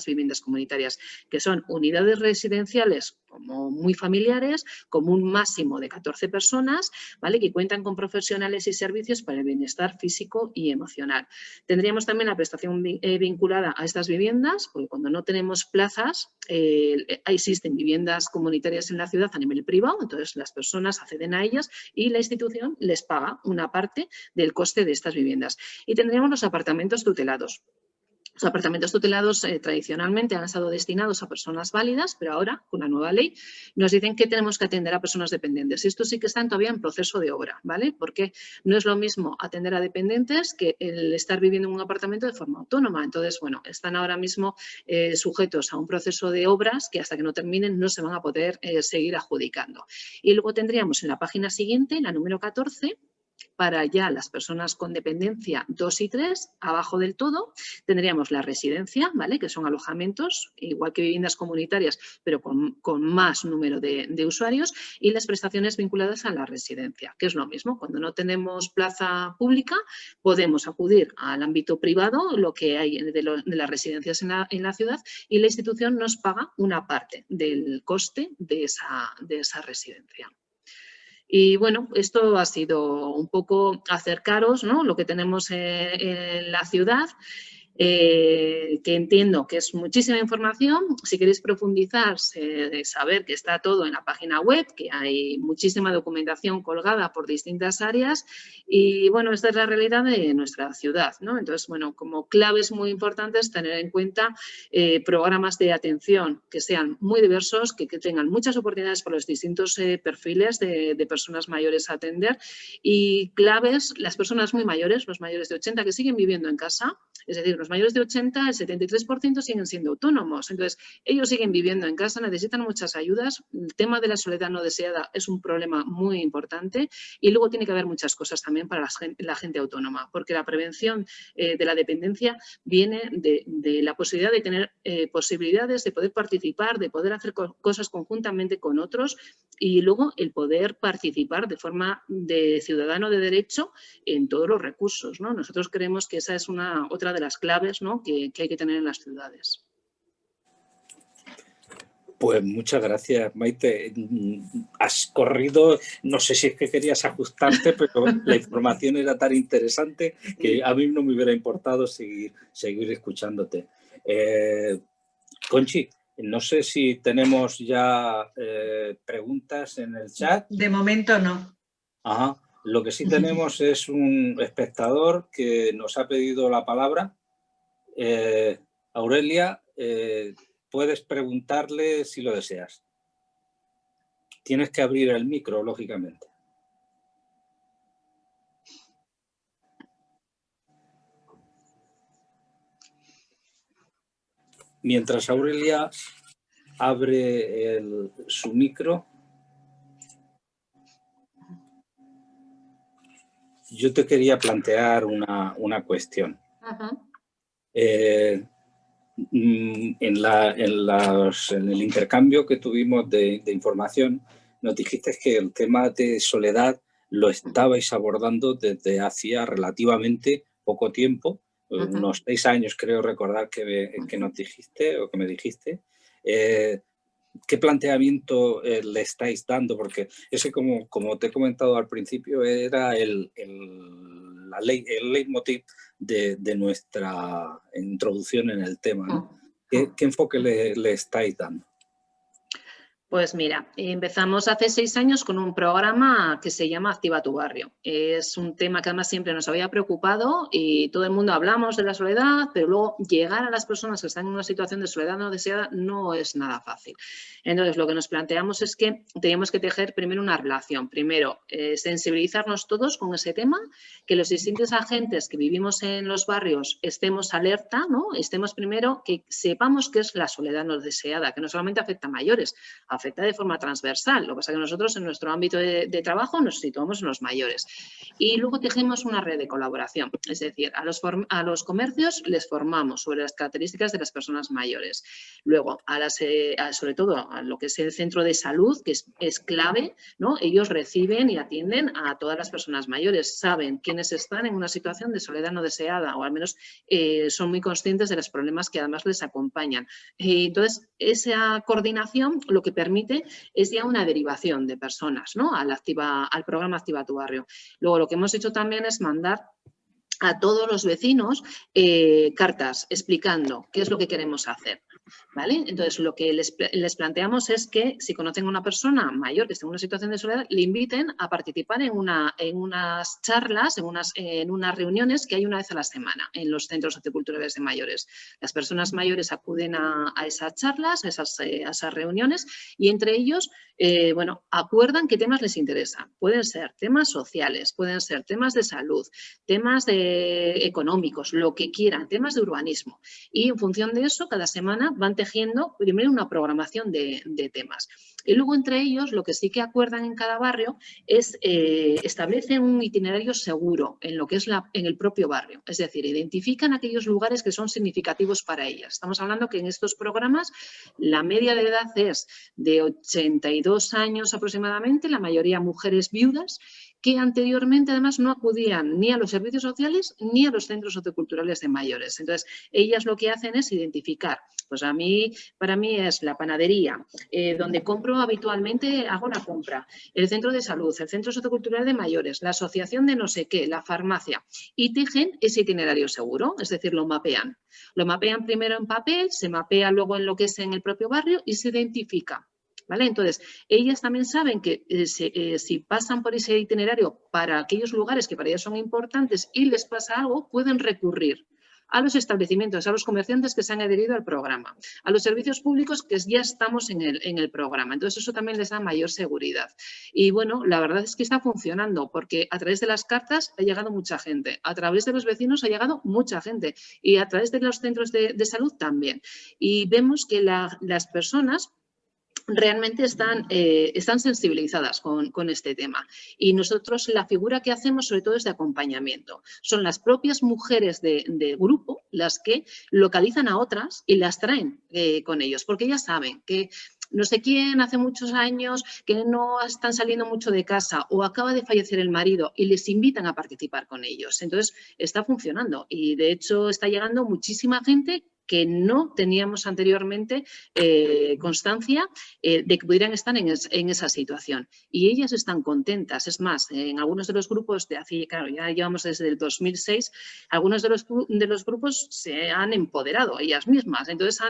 viviendas comunitarias, que son unidades residenciales como muy familiares, como un máximo de 14 personas, ¿vale? Que cuentan con profesionales y servicios para el bienestar físico y emocional. Tendríamos también la prestación vinculada a estas viviendas, porque cuando no tenemos plazas, existen viviendas comunitarias en la ciudad a nivel privado, entonces las personas acceden a ellas y la institución les paga una parte del coste de estas viviendas. Y tendríamos los apartamentos tutelados. Los apartamentos tutelados tradicionalmente han estado destinados a personas válidas, pero ahora, con la nueva ley, nos dicen que tenemos que atender a personas dependientes. Y esto sí que están todavía en proceso de obra, ¿vale? Porque no es lo mismo atender a dependientes que el estar viviendo en un apartamento de forma autónoma. Entonces, bueno, están ahora mismo sujetos a un proceso de obras que hasta que no terminen no se van a poder seguir adjudicando. Y luego tendríamos en la página siguiente, la número 14, para ya las personas con dependencia 2 y 3, abajo del todo, tendríamos la residencia, ¿vale? Que son alojamientos, igual que viviendas comunitarias, pero con más número de usuarios, y las prestaciones vinculadas a la residencia, que es lo mismo. Cuando no tenemos plaza pública, podemos acudir al ámbito privado, lo que hay de las residencias en la ciudad, y la institución nos paga una parte del coste de esa residencia. Y bueno, esto ha sido un poco acercaros, ¿no?, lo que tenemos en la ciudad, que entiendo que es muchísima información. Si queréis profundizar, saber que está todo en la página web, que hay muchísima documentación colgada por distintas áreas y bueno, esta es la realidad de nuestra ciudad, ¿no? Entonces, bueno, como claves muy importantes tener en cuenta programas de atención que sean muy diversos, que tengan muchas oportunidades por los distintos perfiles de personas mayores a atender y claves, las personas muy mayores, los mayores de 80 que siguen viviendo en casa, es decir, los mayores de 80, el 73% siguen siendo autónomos. Entonces, ellos siguen viviendo en casa, necesitan muchas ayudas. El tema de la soledad no deseada es un problema muy importante y luego tiene que haber muchas cosas también para la gente autónoma, porque la prevención de la dependencia viene de la posibilidad de tener posibilidades de poder participar, de poder hacer cosas conjuntamente con otros y luego el poder participar de forma de ciudadano de derecho en todos los recursos, ¿no? Nosotros creemos que esa es otra de las claves, ¿no?, que hay que tener en las ciudades. Pues muchas gracias, Maite. Has corrido, no sé si es que querías ajustarte, pero la información era tan interesante que a mí no me hubiera importado seguir escuchándote. Conchi, no sé si tenemos ya preguntas en el chat. De momento no. Ajá. Lo que sí tenemos es un espectador que nos ha pedido la palabra. Aurelia, puedes preguntarle si lo deseas. Tienes que abrir el micro, lógicamente. Mientras Aurelia abre su micro, yo te quería plantear una cuestión. En el intercambio que tuvimos de información, nos dijiste que el tema de soledad lo estabais abordando desde hacía relativamente poco tiempo, unos 6 años creo recordar que nos dijiste o que me dijiste. ¿Qué planteamiento le estáis dando? Porque ese, como te he comentado al principio, era el leitmotiv de nuestra introducción en el tema, ¿no? ¿Qué enfoque le estáis dando? Pues mira, empezamos hace 6 años con un programa que se llama Activa tu Barrio. Es un tema que además siempre nos había preocupado y todo el mundo hablamos de la soledad, pero luego llegar a las personas que están en una situación de soledad no deseada no es nada fácil. Entonces, lo que nos planteamos es que teníamos que tejer primero una relación. Primero, sensibilizarnos todos con ese tema, que los distintos agentes que vivimos en los barrios estemos alerta, ¿no? Estemos primero, que sepamos qué es la soledad no deseada, que no solamente afecta a mayores, afecta de forma transversal. Lo que pasa es que nosotros en nuestro ámbito de trabajo nos situamos en los mayores. Y luego tejemos una red de colaboración, es decir, a los comercios les formamos sobre las características de las personas mayores. Luego, sobre todo a lo que es el centro de salud, que es clave, ¿no? Ellos reciben y atienden a todas las personas mayores, saben quiénes están en una situación de soledad no deseada o al menos son muy conscientes de los problemas que además les acompañan. Entonces, esa coordinación lo que permite es ya una derivación de personas, ¿no? al programa Activa tu Barrio. Luego, lo que hemos hecho también es mandar a todos los vecinos cartas explicando qué es lo que queremos hacer. ¿Vale? Entonces, lo que les planteamos es que si conocen a una persona mayor que está en una situación de soledad, le inviten a participar en unas charlas, en unas reuniones que hay una vez a la semana en los centros socioculturales de mayores. Las personas mayores acuden a esas charlas, a esas reuniones y entre ellos, bueno, acuerdan qué temas les interesan. Pueden ser temas sociales, pueden ser temas de salud, temas económicos, lo que quieran, temas de urbanismo. Y en función de eso, cada semana van tejiendo primero una programación de temas. Y luego entre ellos lo que sí que acuerdan en cada barrio es establecen un itinerario seguro en lo que es en el propio barrio. Es decir, identifican aquellos lugares que son significativos para ellas. Estamos hablando que en estos programas la media de edad es de 82 años aproximadamente, la mayoría mujeres viudas, que anteriormente además no acudían ni a los servicios sociales ni a los centros socioculturales de mayores. Entonces, ellas lo que hacen es identificar, pues para mí es la panadería, donde compro habitualmente, hago la compra, el centro de salud, el centro sociocultural de mayores, la asociación de no sé qué, la farmacia, y tejen ese itinerario seguro, es decir, lo mapean. Lo mapean primero en papel, se mapea luego en lo que es en el propio barrio y se identifica. ¿Vale? Entonces, ellas también saben que si pasan por ese itinerario para aquellos lugares que para ellas son importantes y les pasa algo, pueden recurrir a los establecimientos, a los comerciantes que se han adherido al programa, a los servicios públicos que ya estamos en el programa. Entonces, eso también les da mayor seguridad. Y bueno, la verdad es que está funcionando porque a través de las cartas ha llegado mucha gente, a través de los vecinos ha llegado mucha gente y a través de los centros de salud también. Y vemos que las personas realmente están sensibilizadas con este tema. Y nosotros la figura que hacemos sobre todo es de acompañamiento. Son las propias mujeres del grupo las que localizan a otras y las traen con ellos, porque ellas saben que no sé quién hace muchos años que no están saliendo mucho de casa o acaba de fallecer el marido y les invitan a participar con ellos. Entonces, está funcionando y de hecho está llegando muchísima gente que no teníamos anteriormente constancia de que pudieran estar en esa situación. Y ellas están contentas. Es más, en algunos de los grupos claro, ya llevamos desde el 2006, algunos de los grupos se han empoderado ellas mismas. Entonces,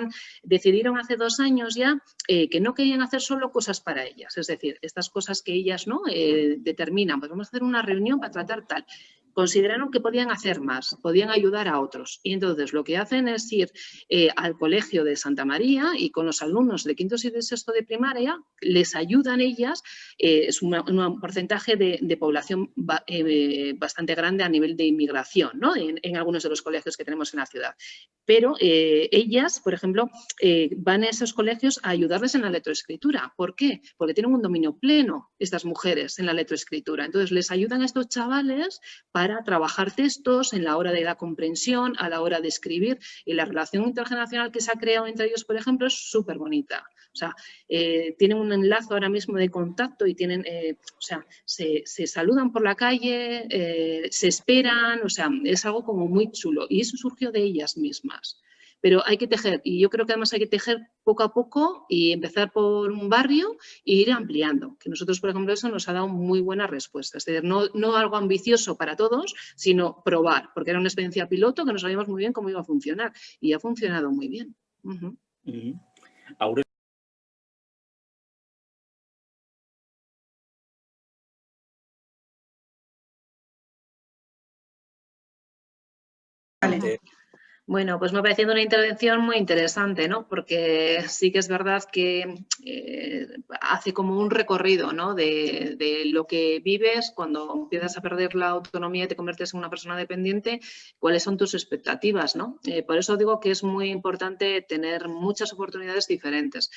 decidieron hace 2 años ya que no querían hacer solo cosas para ellas. Es decir, estas cosas que ellas no determinan, pues vamos a hacer una reunión para tratar tal. Consideraron que podían hacer más, podían ayudar a otros. Y entonces lo que hacen es ir al colegio de Santa María y con los alumnos de 5º y de 6º de primaria les ayudan ellas, es un porcentaje de población bastante grande a nivel de inmigración, ¿no? en algunos de los colegios que tenemos en la ciudad. Pero ellas, por ejemplo, van a esos colegios a ayudarles en la lectoescritura. ¿Por qué? Porque tienen un dominio pleno estas mujeres en la lectoescritura. Entonces les ayudan a estos chavales para trabajar textos en la hora de la comprensión, a la hora de escribir. Y la relación intergeneracional que se ha creado entre ellos, por ejemplo, es súper bonita. O sea, tienen un enlace ahora mismo de contacto y tienen, o sea, se saludan por la calle, se esperan, o sea, es algo como muy chulo. Y eso surgió de ellas mismas. Pero hay que tejer, y yo creo que además hay que tejer poco a poco y empezar por un barrio e ir ampliando. Que nosotros, por ejemplo, eso nos ha dado muy buena respuesta. Es decir, no algo ambicioso para todos, sino probar, porque era una experiencia piloto que no sabíamos muy bien cómo iba a funcionar y ha funcionado muy bien. Ahora Bueno, pues me ha parecido una intervención muy interesante, ¿no? Porque sí que es verdad que hace como un recorrido, ¿no? de lo que vives cuando empiezas a perder la autonomía y te conviertes en una persona dependiente, cuáles son tus expectativas, ¿no? Por eso digo que es muy importante tener muchas oportunidades diferentes.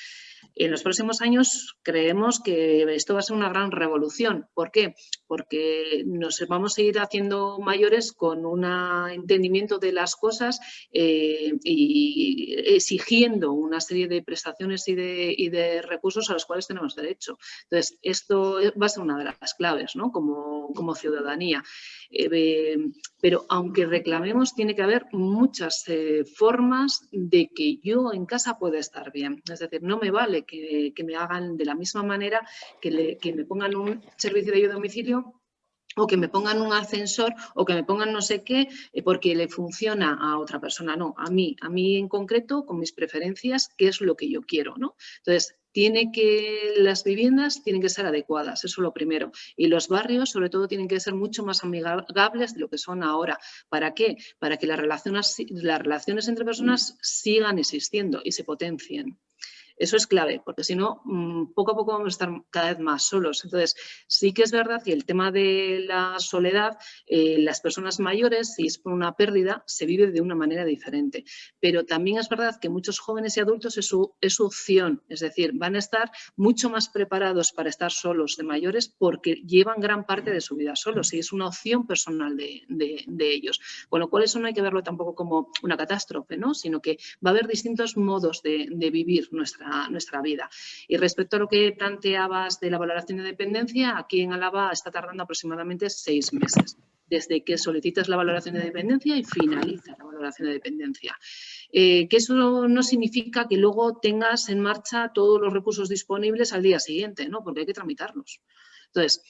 En los próximos años creemos que esto va a ser una gran revolución. ¿Por qué? Porque nos vamos a ir haciendo mayores con un entendimiento de las cosas y exigiendo una serie de prestaciones y de recursos a los cuales tenemos derecho. Entonces, esto va a ser una de las claves, ¿no? como ciudadanía. Pero aunque reclamemos, tiene que haber muchas formas de que yo en casa pueda estar bien. Es decir, no me vale que me hagan de la misma manera que me pongan un servicio de ayuda a domicilio o que me pongan un ascensor o que me pongan no sé qué porque le funciona a otra persona. No, a mí en concreto, con mis preferencias, qué es lo que yo quiero, ¿no? Entonces, las viviendas tienen que ser adecuadas, eso es lo primero. Y los barrios, sobre todo, tienen que ser mucho más amigables de lo que son ahora. ¿Para qué? Para que las relaciones entre personas sigan existiendo y se potencien. Eso es clave, porque si no, poco a poco vamos a estar cada vez más solos. Entonces, sí que es verdad que el tema de la soledad, las personas mayores, si es por una pérdida, se vive de una manera diferente. Pero también es verdad que muchos jóvenes y adultos es su opción, es decir, van a estar mucho más preparados para estar solos de mayores porque llevan gran parte de su vida solos y es una opción personal de ellos. Con lo cual, eso no hay que verlo tampoco como una catástrofe, ¿no? Sino que va a haber distintos modos de vivir nuestra vida. Y respecto a lo que planteabas de la valoración de dependencia, aquí en Álava está tardando aproximadamente 6 meses, desde que solicitas la valoración de dependencia y finaliza la valoración de dependencia. Que eso no significa que luego tengas en marcha todos los recursos disponibles al día siguiente, ¿no? Porque hay que tramitarlos. Entonces,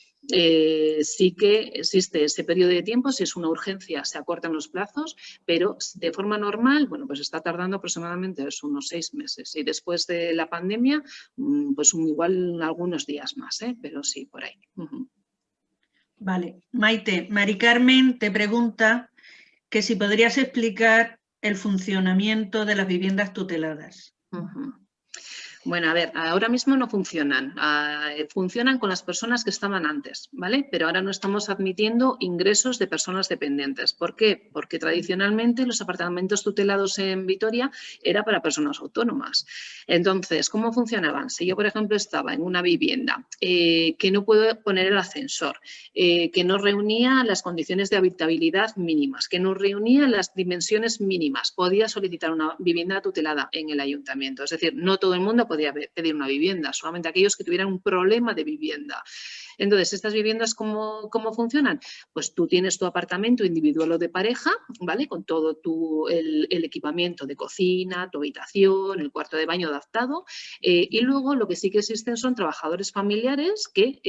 sí que existe ese periodo de tiempo, si es una urgencia se acortan los plazos, pero de forma normal, bueno, pues está tardando aproximadamente unos 6 meses y después de la pandemia, pues igual algunos días más, pero sí, por ahí. Vale. Maite, Mari Carmen te pregunta que si podrías explicar el funcionamiento de las viviendas tuteladas. Bueno, a ver, ahora mismo no funcionan. Funcionan con las personas que estaban antes, ¿vale? Pero ahora no estamos admitiendo ingresos de personas dependientes. ¿Por qué? Porque tradicionalmente los apartamentos tutelados en Vitoria era para personas autónomas. Entonces, ¿cómo funcionaban? Si yo, por ejemplo, estaba en una vivienda que no puedo poner el ascensor, que no reunía las condiciones de habitabilidad mínimas, que no reunía las dimensiones mínimas, podía solicitar una vivienda tutelada en el ayuntamiento. Es decir, no todo el mundo podía pedir una vivienda, solamente aquellos que tuvieran un problema de vivienda. Entonces, ¿estas viviendas cómo funcionan? Pues tú tienes tu apartamento individual o de pareja, ¿vale? Con todo el equipamiento de cocina, tu habitación, el cuarto de baño adaptado. Y luego lo que sí que existen son trabajadores familiares que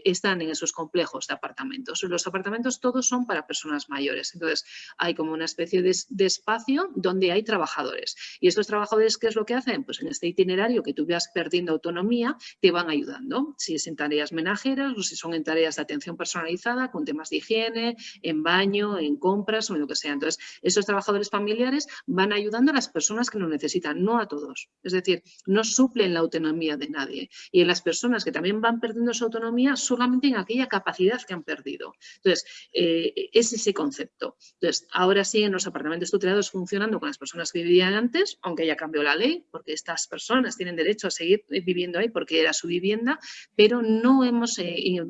están en esos complejos de apartamentos. Los apartamentos todos son para personas mayores. Entonces, hay como una especie de espacio donde hay trabajadores. Y estos trabajadores, ¿qué es lo que hacen? Pues en este itinerario que tú vas perdiendo autonomía, te van ayudando. Si es en tareas menajeras o si son en tareas de atención personalizada, con temas de higiene, en baño, en compras o en lo que sea. Entonces, esos trabajadores familiares van ayudando a las personas que lo necesitan, no a todos. Es decir, no suplen la autonomía de nadie. Y en las personas que también van perdiendo su autonomía, solamente en aquella capacidad que han perdido. Entonces, es ese concepto. Entonces, ahora sí, en los apartamentos tutelados funcionando con las personas que vivían antes, aunque ya cambió la ley, porque estas personas tienen derecho a seguir viviendo ahí porque era su vivienda, pero no hemos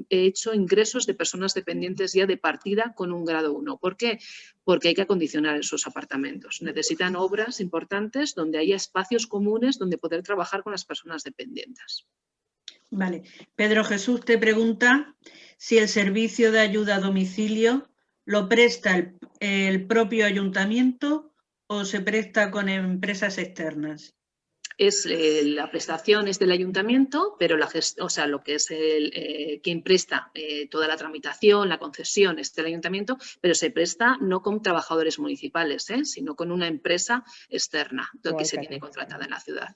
hecho ingresos de personas dependientes ya de partida con un grado 1. ¿Por qué? Porque hay que acondicionar esos apartamentos. Necesitan obras importantes donde haya espacios comunes donde poder trabajar con las personas dependientes. Vale. Pedro Jesús te pregunta si el servicio de ayuda a domicilio lo presta el propio ayuntamiento o se presta con empresas externas. La prestación es del ayuntamiento, pero lo que es quien presta toda la tramitación, la concesión es del ayuntamiento, pero se presta no con trabajadores municipales, sino con una empresa externa que se tiene contratada en la ciudad.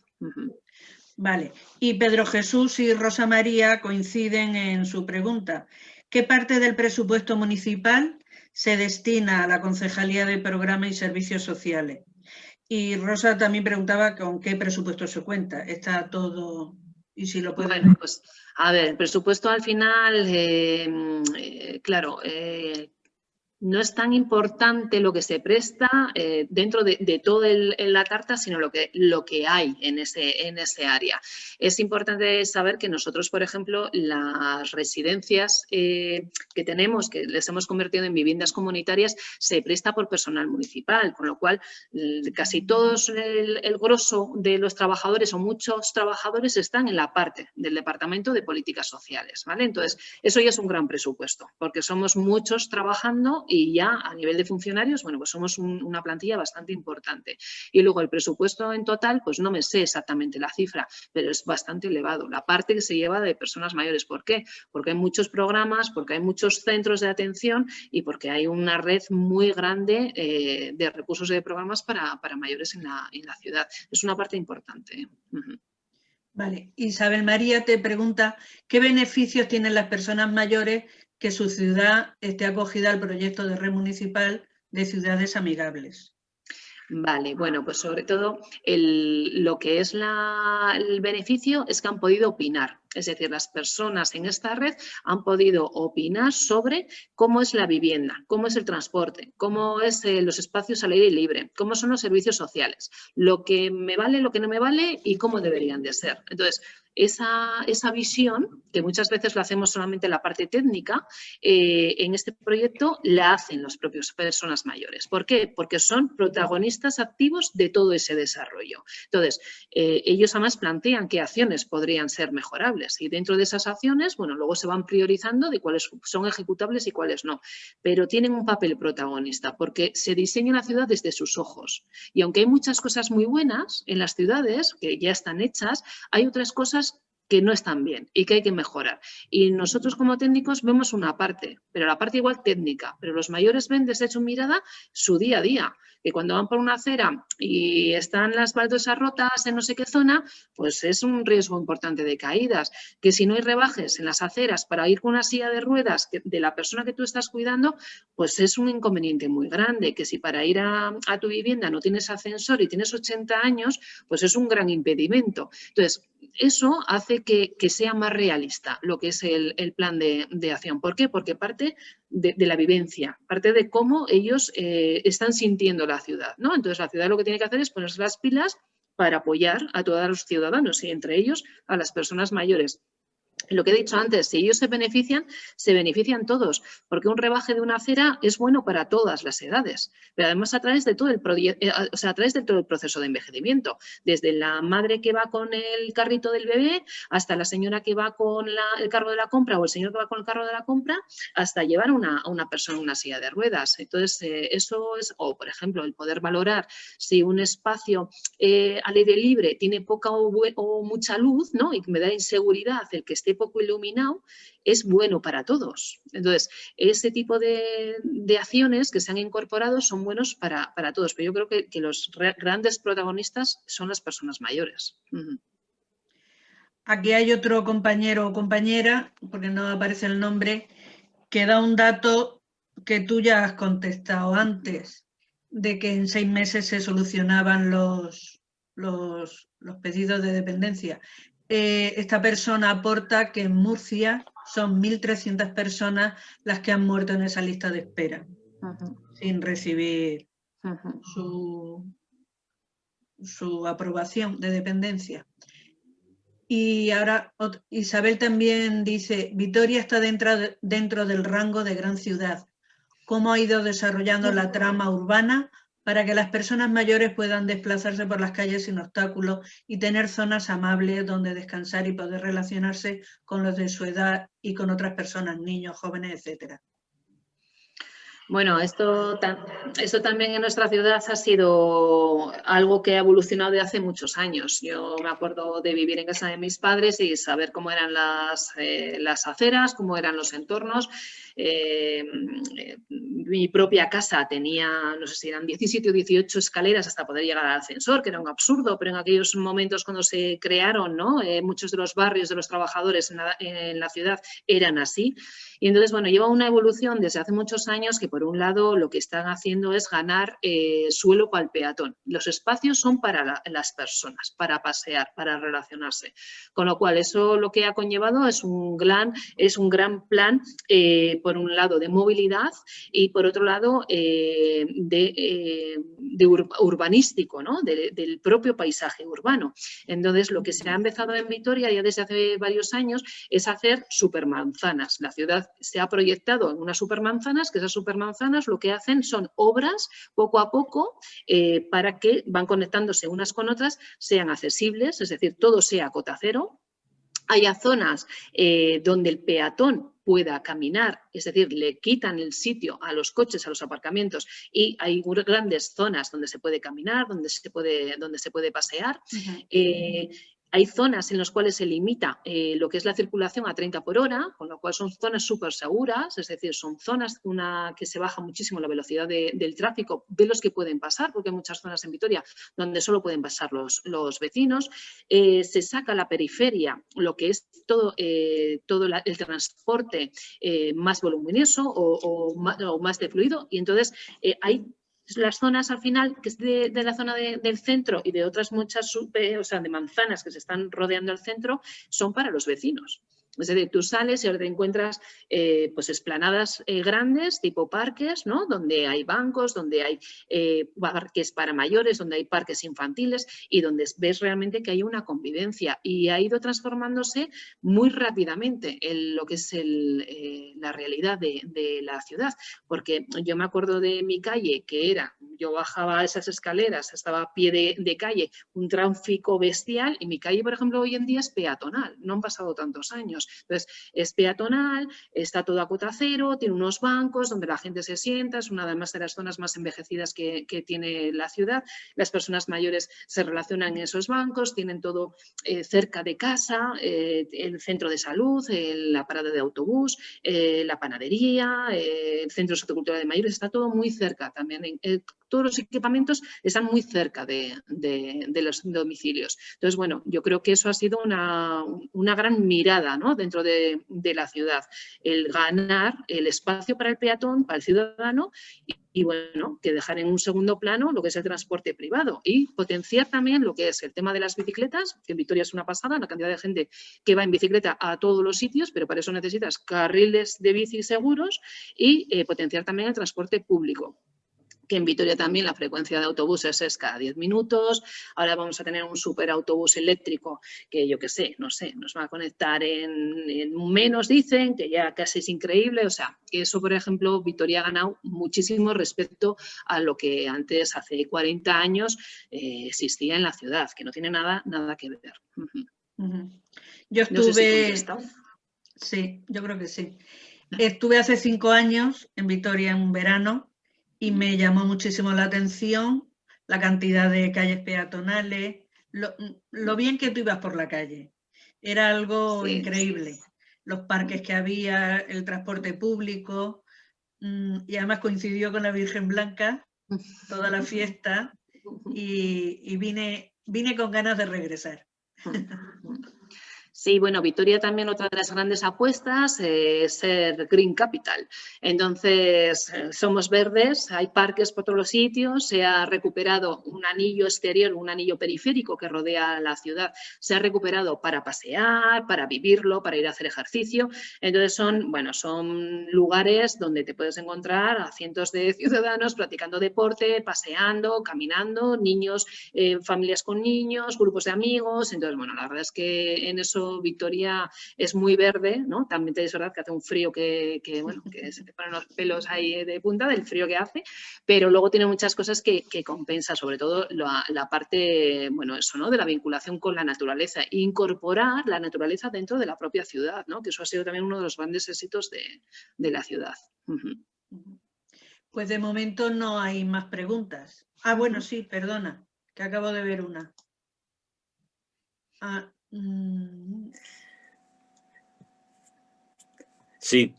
Vale. Y Pedro Jesús y Rosa María coinciden en su pregunta. ¿Qué parte del presupuesto municipal se destina a la Concejalía de Programa y Servicios Sociales? Y Rosa también preguntaba con qué presupuesto se cuenta. Está todo, y si lo pueden... Bueno, pues, a ver, el presupuesto al final, claro, no es tan importante lo que se presta dentro de toda la tarta, sino lo que hay en ese área. Es importante saber que nosotros, por ejemplo, las residencias que tenemos, que les hemos convertido en viviendas comunitarias, se presta por personal municipal, con lo cual casi todos el grosso de los trabajadores o muchos trabajadores están en la parte del Departamento de Políticas Sociales, ¿vale? Entonces, eso ya es un gran presupuesto, porque somos muchos trabajando y ya a nivel de funcionarios, bueno, pues somos una plantilla bastante importante. Y luego el presupuesto en total, pues no me sé exactamente la cifra, pero es bastante elevado. La parte que se lleva de personas mayores. ¿Por qué? Porque hay muchos programas, porque hay muchos centros de atención y porque hay una red muy grande de recursos y de programas para mayores en la ciudad. Es una parte importante. Vale. Isabel María te pregunta, ¿qué beneficios tienen las personas mayores que su ciudad esté acogida al proyecto de red municipal de ciudades amigables? Vale, bueno, pues sobre todo lo que es el beneficio es que han podido opinar. Es decir, las personas en esta red han podido opinar sobre cómo es la vivienda, cómo es el transporte, cómo es los espacios al aire libre, cómo son los servicios sociales, lo que me vale, lo que no me vale y cómo deberían de ser. Entonces, esa visión, que muchas veces lo hacemos solamente en la parte técnica, en este proyecto la hacen las propias personas mayores. ¿Por qué? Porque son protagonistas activos de todo ese desarrollo. Entonces, ellos además plantean qué acciones podrían ser mejorables y dentro de esas acciones, bueno, luego se van priorizando de cuáles son ejecutables y cuáles no. Pero tienen un papel protagonista porque se diseña la ciudad desde sus ojos. Y aunque hay muchas cosas muy buenas en las ciudades que ya están hechas, hay otras cosas que no están bien y que hay que mejorar. Y nosotros como técnicos vemos una parte, pero la parte igual técnica, pero los mayores ven desde su mirada su día a día, que cuando van por una acera y están las baldosas rotas en no sé qué zona, pues es un riesgo importante de caídas, que si no hay rebajes en las aceras para ir con una silla de ruedas de la persona que tú estás cuidando, pues es un inconveniente muy grande, que si para ir a tu vivienda no tienes ascensor y tienes 80 años, pues es un gran impedimento. Entonces, eso hace que sea más realista lo que es el plan de acción. ¿Por qué? Porque parte de la vivencia, parte de cómo ellos están sintiendo la ciudad, ¿no? Entonces, la ciudad lo que tiene que hacer es ponerse las pilas para apoyar a todos los ciudadanos y entre ellos a las personas mayores. Lo que he dicho antes, si ellos se benefician todos, porque un rebaje de una acera es bueno para todas las edades, pero además a través de todo el proceso de envejecimiento, desde la madre que va con el carrito del bebé hasta la señora que va con el carro de la compra o el señor que va con el carro de la compra, hasta llevar a una persona en una silla de ruedas. Entonces, eso es, o por ejemplo, el poder valorar si un espacio al aire libre tiene poca o mucha luz, ¿no? Y me da inseguridad el que esté poco iluminado, es bueno para todos. Entonces, ese tipo de acciones que se han incorporado son buenos para todos, pero yo creo que los grandes protagonistas son las personas mayores. Aquí hay otro compañero o compañera, porque no aparece el nombre, que da un dato que tú ya has contestado antes, de que en 6 meses se solucionaban los pedidos de dependencia. Esta persona aporta que en Murcia son 1.300 personas las que han muerto en esa lista de espera, sin recibir su aprobación de dependencia. Y ahora Isabel también dice, Vitoria está dentro del rango de gran ciudad. ¿Cómo ha ido desarrollando la trama urbana para que las personas mayores puedan desplazarse por las calles sin obstáculos y tener zonas amables donde descansar y poder relacionarse con los de su edad y con otras personas, niños, jóvenes, etcétera? Bueno, esto también en nuestra ciudad ha sido algo que ha evolucionado de hace muchos años. Yo me acuerdo de vivir en casa de mis padres y saber cómo eran las aceras, cómo eran los entornos. Mi propia casa tenía, no sé si eran 17 o 18 escaleras hasta poder llegar al ascensor, que era un absurdo, pero en aquellos momentos cuando se crearon, ¿no? Muchos de los barrios de los trabajadores en la ciudad eran así. Y entonces, bueno, lleva una evolución desde hace muchos años que, por un lado, lo que están haciendo es ganar suelo para el peatón. Los espacios son para las personas, para pasear, para relacionarse. Con lo cual, eso lo que ha conllevado es un gran plan, por un lado, de movilidad y por otro lado, urbanístico, ¿no? Del propio paisaje urbano. Entonces, lo que se ha empezado en Vitoria ya desde hace varios años es hacer supermanzanas. La ciudad se ha proyectado en unas supermanzanas, que esas supermanzanas lo que hacen son obras poco a poco para que van conectándose unas con otras, sean accesibles, es decir, todo sea cota cero. Haya zonas donde el peatón pueda caminar, es decir, le quitan el sitio a los coches, a los aparcamientos, y hay grandes zonas donde se puede caminar, donde se puede pasear. Hay zonas en las cuales se limita lo que es la circulación a 30 por hora, con lo cual son zonas súper seguras, es decir, son zonas que se baja muchísimo la velocidad del tráfico de los que pueden pasar, porque hay muchas zonas en Vitoria donde solo pueden pasar los vecinos. Se saca a la periferia lo que es todo el transporte más voluminoso o más de fluido, y entonces hay las zonas al final, que es de la zona del centro y de otras muchas, de manzanas que se están rodeando el centro, son para los vecinos. Es decir, tú sales y ahora te encuentras pues esplanadas grandes, tipo parques, ¿no? Donde hay bancos, donde hay parques para mayores, donde hay parques infantiles y donde ves realmente que hay una convivencia, y ha ido transformándose muy rápidamente en lo que es la realidad de la ciudad. Porque yo me acuerdo de mi calle, que yo bajaba esas escaleras, estaba a pie de calle, un tráfico bestial, y mi calle, por ejemplo, hoy en día es peatonal, no han pasado tantos años. Entonces, es peatonal, está todo a cota cero, tiene unos bancos donde la gente se sienta, es una además de las zonas más envejecidas que tiene la ciudad. Las personas mayores se relacionan en esos bancos, tienen todo cerca de casa, el centro de salud, la parada de autobús, la panadería, el centro sociocultural de mayores, está todo muy cerca también. Todos los equipamientos están muy cerca de los domicilios. Entonces, bueno, yo creo que eso ha sido una gran mirada, ¿no? Dentro de la ciudad, el ganar el espacio para el peatón, para el ciudadano, y bueno, que dejar en un segundo plano lo que es el transporte privado y potenciar también lo que es el tema de las bicicletas, que en Vitoria es una pasada, la cantidad de gente que va en bicicleta a todos los sitios, pero para eso necesitas carriles de bici seguros, y potenciar también el transporte público, que en Vitoria también la frecuencia de autobuses es cada 10 minutos. Ahora vamos a tener un superautobús eléctrico que yo qué sé, no sé, nos va a conectar en menos, dicen, que ya casi es increíble. O sea, que eso, por ejemplo, Vitoria ha ganado muchísimo respecto a lo que antes, hace 40 años, existía en la ciudad, que no tiene nada que ver. Yo estuve... No sé si he contestado. Sí, yo creo que sí. Estuve hace 5 años en Vitoria en un verano, y me llamó muchísimo la atención la cantidad de calles peatonales, lo bien que tú ibas por la calle. Era algo increíble. Los parques que había, el transporte público, y además coincidió con la Virgen Blanca, toda la fiesta, y vine con ganas de regresar. Sí, bueno, Vitoria también, otra de las grandes apuestas es ser Green Capital. Entonces, somos verdes, hay parques por todos los sitios, se ha recuperado un anillo exterior, un anillo periférico que rodea la ciudad, se ha recuperado para pasear, para vivirlo, para ir a hacer ejercicio. Entonces, son lugares donde te puedes encontrar a cientos de ciudadanos practicando deporte, paseando, caminando, niños, familias con niños, grupos de amigos. Entonces, bueno, la verdad es que en eso Vitoria es muy verde, ¿no? También es verdad que hace un frío que se te ponen los pelos ahí de punta del frío que hace, pero luego tiene muchas cosas que compensa, sobre todo la parte, eso, ¿no? De la vinculación con la naturaleza, incorporar la naturaleza dentro de la propia ciudad, ¿no? Que eso ha sido también uno de los grandes éxitos de la ciudad. Pues de momento no hay más preguntas. Ah, bueno, sí, perdona, que acabo de ver una. Sí.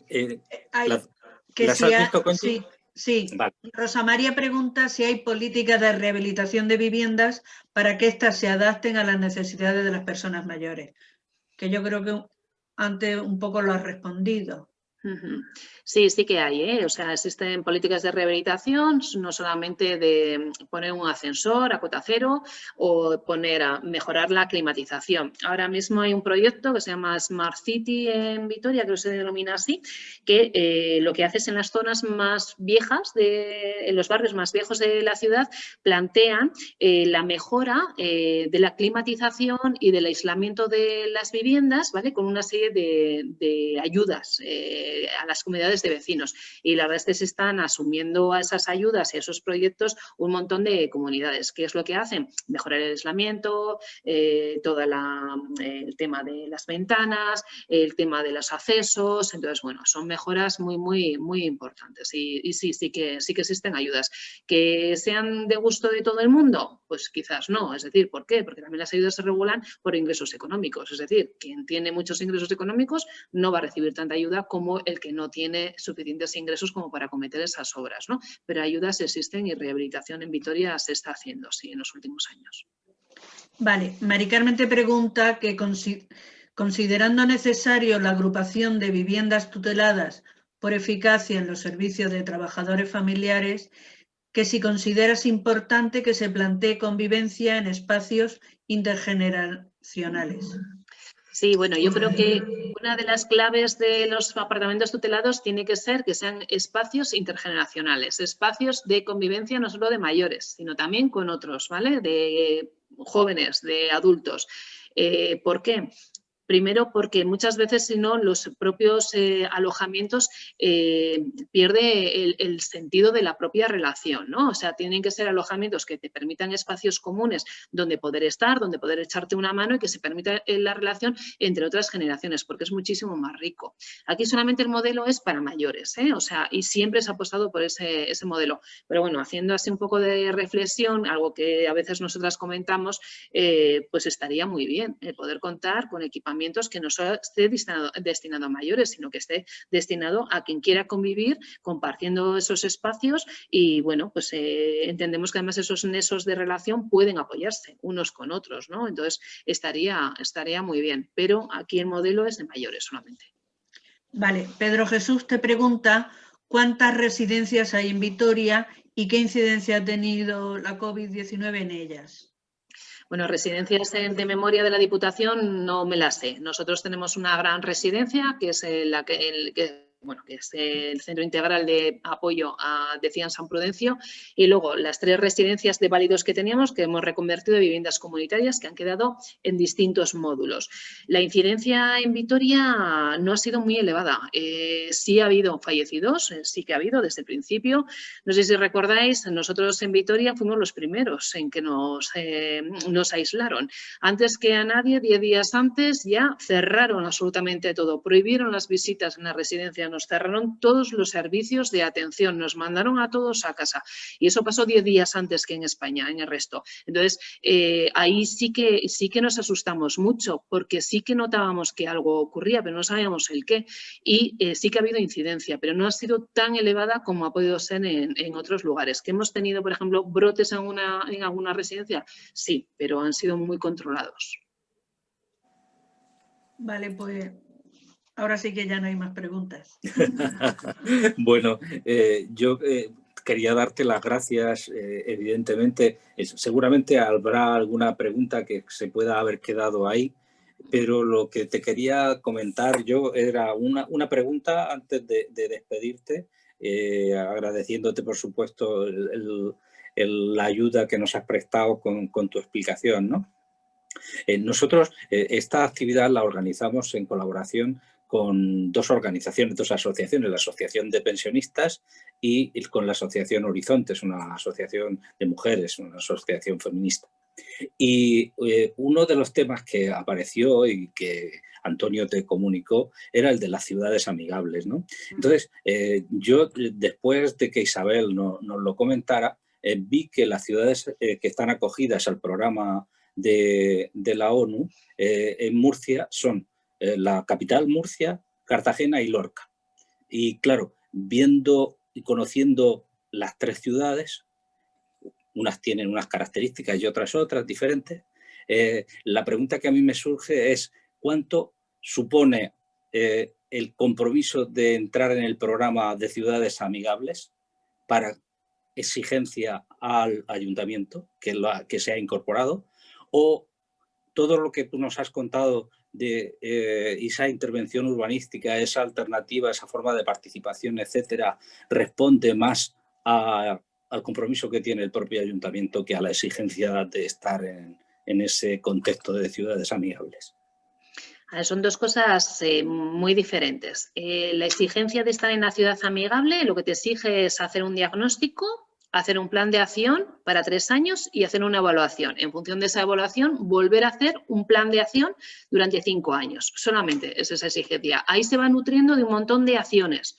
Sí. Vale. Rosa María pregunta si hay políticas de rehabilitación de viviendas para que éstas se adapten a las necesidades de las personas mayores. Que yo creo que antes un poco lo has respondido. Sí, sí que hay, ¿eh? O sea, existen políticas de rehabilitación, no solamente de poner un ascensor a cota cero o mejorar la climatización. Ahora mismo hay un proyecto que se llama Smart City en Vitoria, creo que se denomina así, que lo que hace es en las zonas más viejas, en los barrios más viejos de la ciudad, plantean la mejora de la climatización y del aislamiento de las viviendas, ¿vale? Con una serie de ayudas a las comunidades de vecinos. Y la verdad es que se están asumiendo a esas ayudas y a esos proyectos un montón de comunidades. ¿Qué es lo que hacen? Mejorar el aislamiento, todo el tema de las ventanas, el tema de los accesos. Entonces, bueno, son mejoras muy, muy, muy importantes. Y sí que existen ayudas. ¿Que sean de gusto de todo el mundo? Pues quizás no. Es decir, ¿por qué? Porque también las ayudas se regulan por ingresos económicos. Es decir, quien tiene muchos ingresos económicos no va a recibir tanta ayuda como el que no tiene suficientes ingresos como para acometer esas obras, ¿no? Pero ayudas existen y rehabilitación en Vitoria se está haciendo, sí, en los últimos años. Vale, Mari Carmen te pregunta que considerando necesario la agrupación de viviendas tuteladas por eficacia en los servicios de trabajadores familiares, que si consideras importante que se plantee convivencia en espacios intergeneracionales. Sí, bueno, yo creo que una de las claves de los apartamentos tutelados tiene que ser que sean espacios intergeneracionales, espacios de convivencia no solo de mayores, sino también con otros, ¿vale? De jóvenes, de adultos. ¿Por qué? Primero, porque muchas veces, si no, los propios alojamientos pierde el sentido de la propia relación, ¿no? O sea, tienen que ser alojamientos que te permitan espacios comunes donde poder estar, donde poder echarte una mano y que se permita la relación entre otras generaciones, porque es muchísimo más rico. Aquí solamente el modelo es para mayores, ¿eh? O sea, y siempre se ha apostado por ese modelo. Pero bueno, haciendo así un poco de reflexión, algo que a veces nosotras comentamos, pues estaría muy bien poder contar con equipamientos que no solo esté destinado a mayores, sino que esté destinado a quien quiera convivir compartiendo esos espacios y, bueno, pues entendemos que además esos nexos de relación pueden apoyarse unos con otros, ¿no? Entonces, estaría muy bien, pero aquí el modelo es de mayores solamente. Vale, Pedro Jesús te pregunta cuántas residencias hay en Vitoria y qué incidencia ha tenido la COVID-19 en ellas. Bueno, residencias de memoria de la Diputación no me las sé. Nosotros tenemos una gran residencia que es que es el Centro Integral de Apoyo a Decían San Prudencio, y luego las 3 residencias de válidos que teníamos que hemos reconvertido en viviendas comunitarias que han quedado en distintos módulos. La incidencia en Vitoria no ha sido muy elevada. Sí ha habido fallecidos, sí que ha habido desde el principio. No sé si recordáis, nosotros en Vitoria fuimos los primeros en que nos aislaron. Antes que a nadie, 10 días antes, ya cerraron absolutamente todo, prohibieron las visitas en la residencia, nos cerraron todos los servicios de atención, nos mandaron a todos a casa. Y eso pasó 10 días antes que en España, en el resto. Entonces, ahí sí que nos asustamos mucho, porque sí que notábamos que algo ocurría, pero no sabíamos el qué. Y sí que ha habido incidencia, pero no ha sido tan elevada como ha podido ser en otros lugares. ¿Que hemos tenido, por ejemplo, brotes en alguna residencia? Sí, pero han sido muy controlados. Vale, pues ahora sí que ya no hay más preguntas. Bueno, yo quería darte las gracias, evidentemente. Seguramente habrá alguna pregunta que se pueda haber quedado ahí, pero lo que te quería comentar yo era una pregunta antes de despedirte, agradeciéndote, por supuesto, la ayuda que nos has prestado con tu explicación, ¿no? Nosotros esta actividad la organizamos en colaboración con 2 organizaciones, 2 asociaciones, la Asociación de Pensionistas y con la Asociación Horizontes, una asociación de mujeres, una asociación feminista. Y uno de los temas que apareció y que Antonio te comunicó era el de las ciudades amigables, ¿no? Entonces, yo después de que Isabel nos lo comentara, vi que las ciudades que están acogidas al programa de la ONU en Murcia son la capital, Murcia, Cartagena y Lorca. Y claro, viendo y conociendo las 3 ciudades, unas tienen unas características y otras diferentes, la pregunta que a mí me surge es ¿cuánto supone el compromiso de entrar en el programa de ciudades amigables para exigencia al ayuntamiento que se ha incorporado, o todo lo que tú nos has contado de esa intervención urbanística, esa alternativa, esa forma de participación, etcétera, responde más al compromiso que tiene el propio ayuntamiento que a la exigencia de estar en ese contexto de ciudades amigables. Son dos cosas muy diferentes. La exigencia de estar en la ciudad amigable lo que te exige es hacer un diagnóstico, hacer un plan de acción para 3 años y hacer una evaluación. En función de esa evaluación, volver a hacer un plan de acción durante 5 años. Solamente es esa exigencia. Ahí se va nutriendo de un montón de acciones.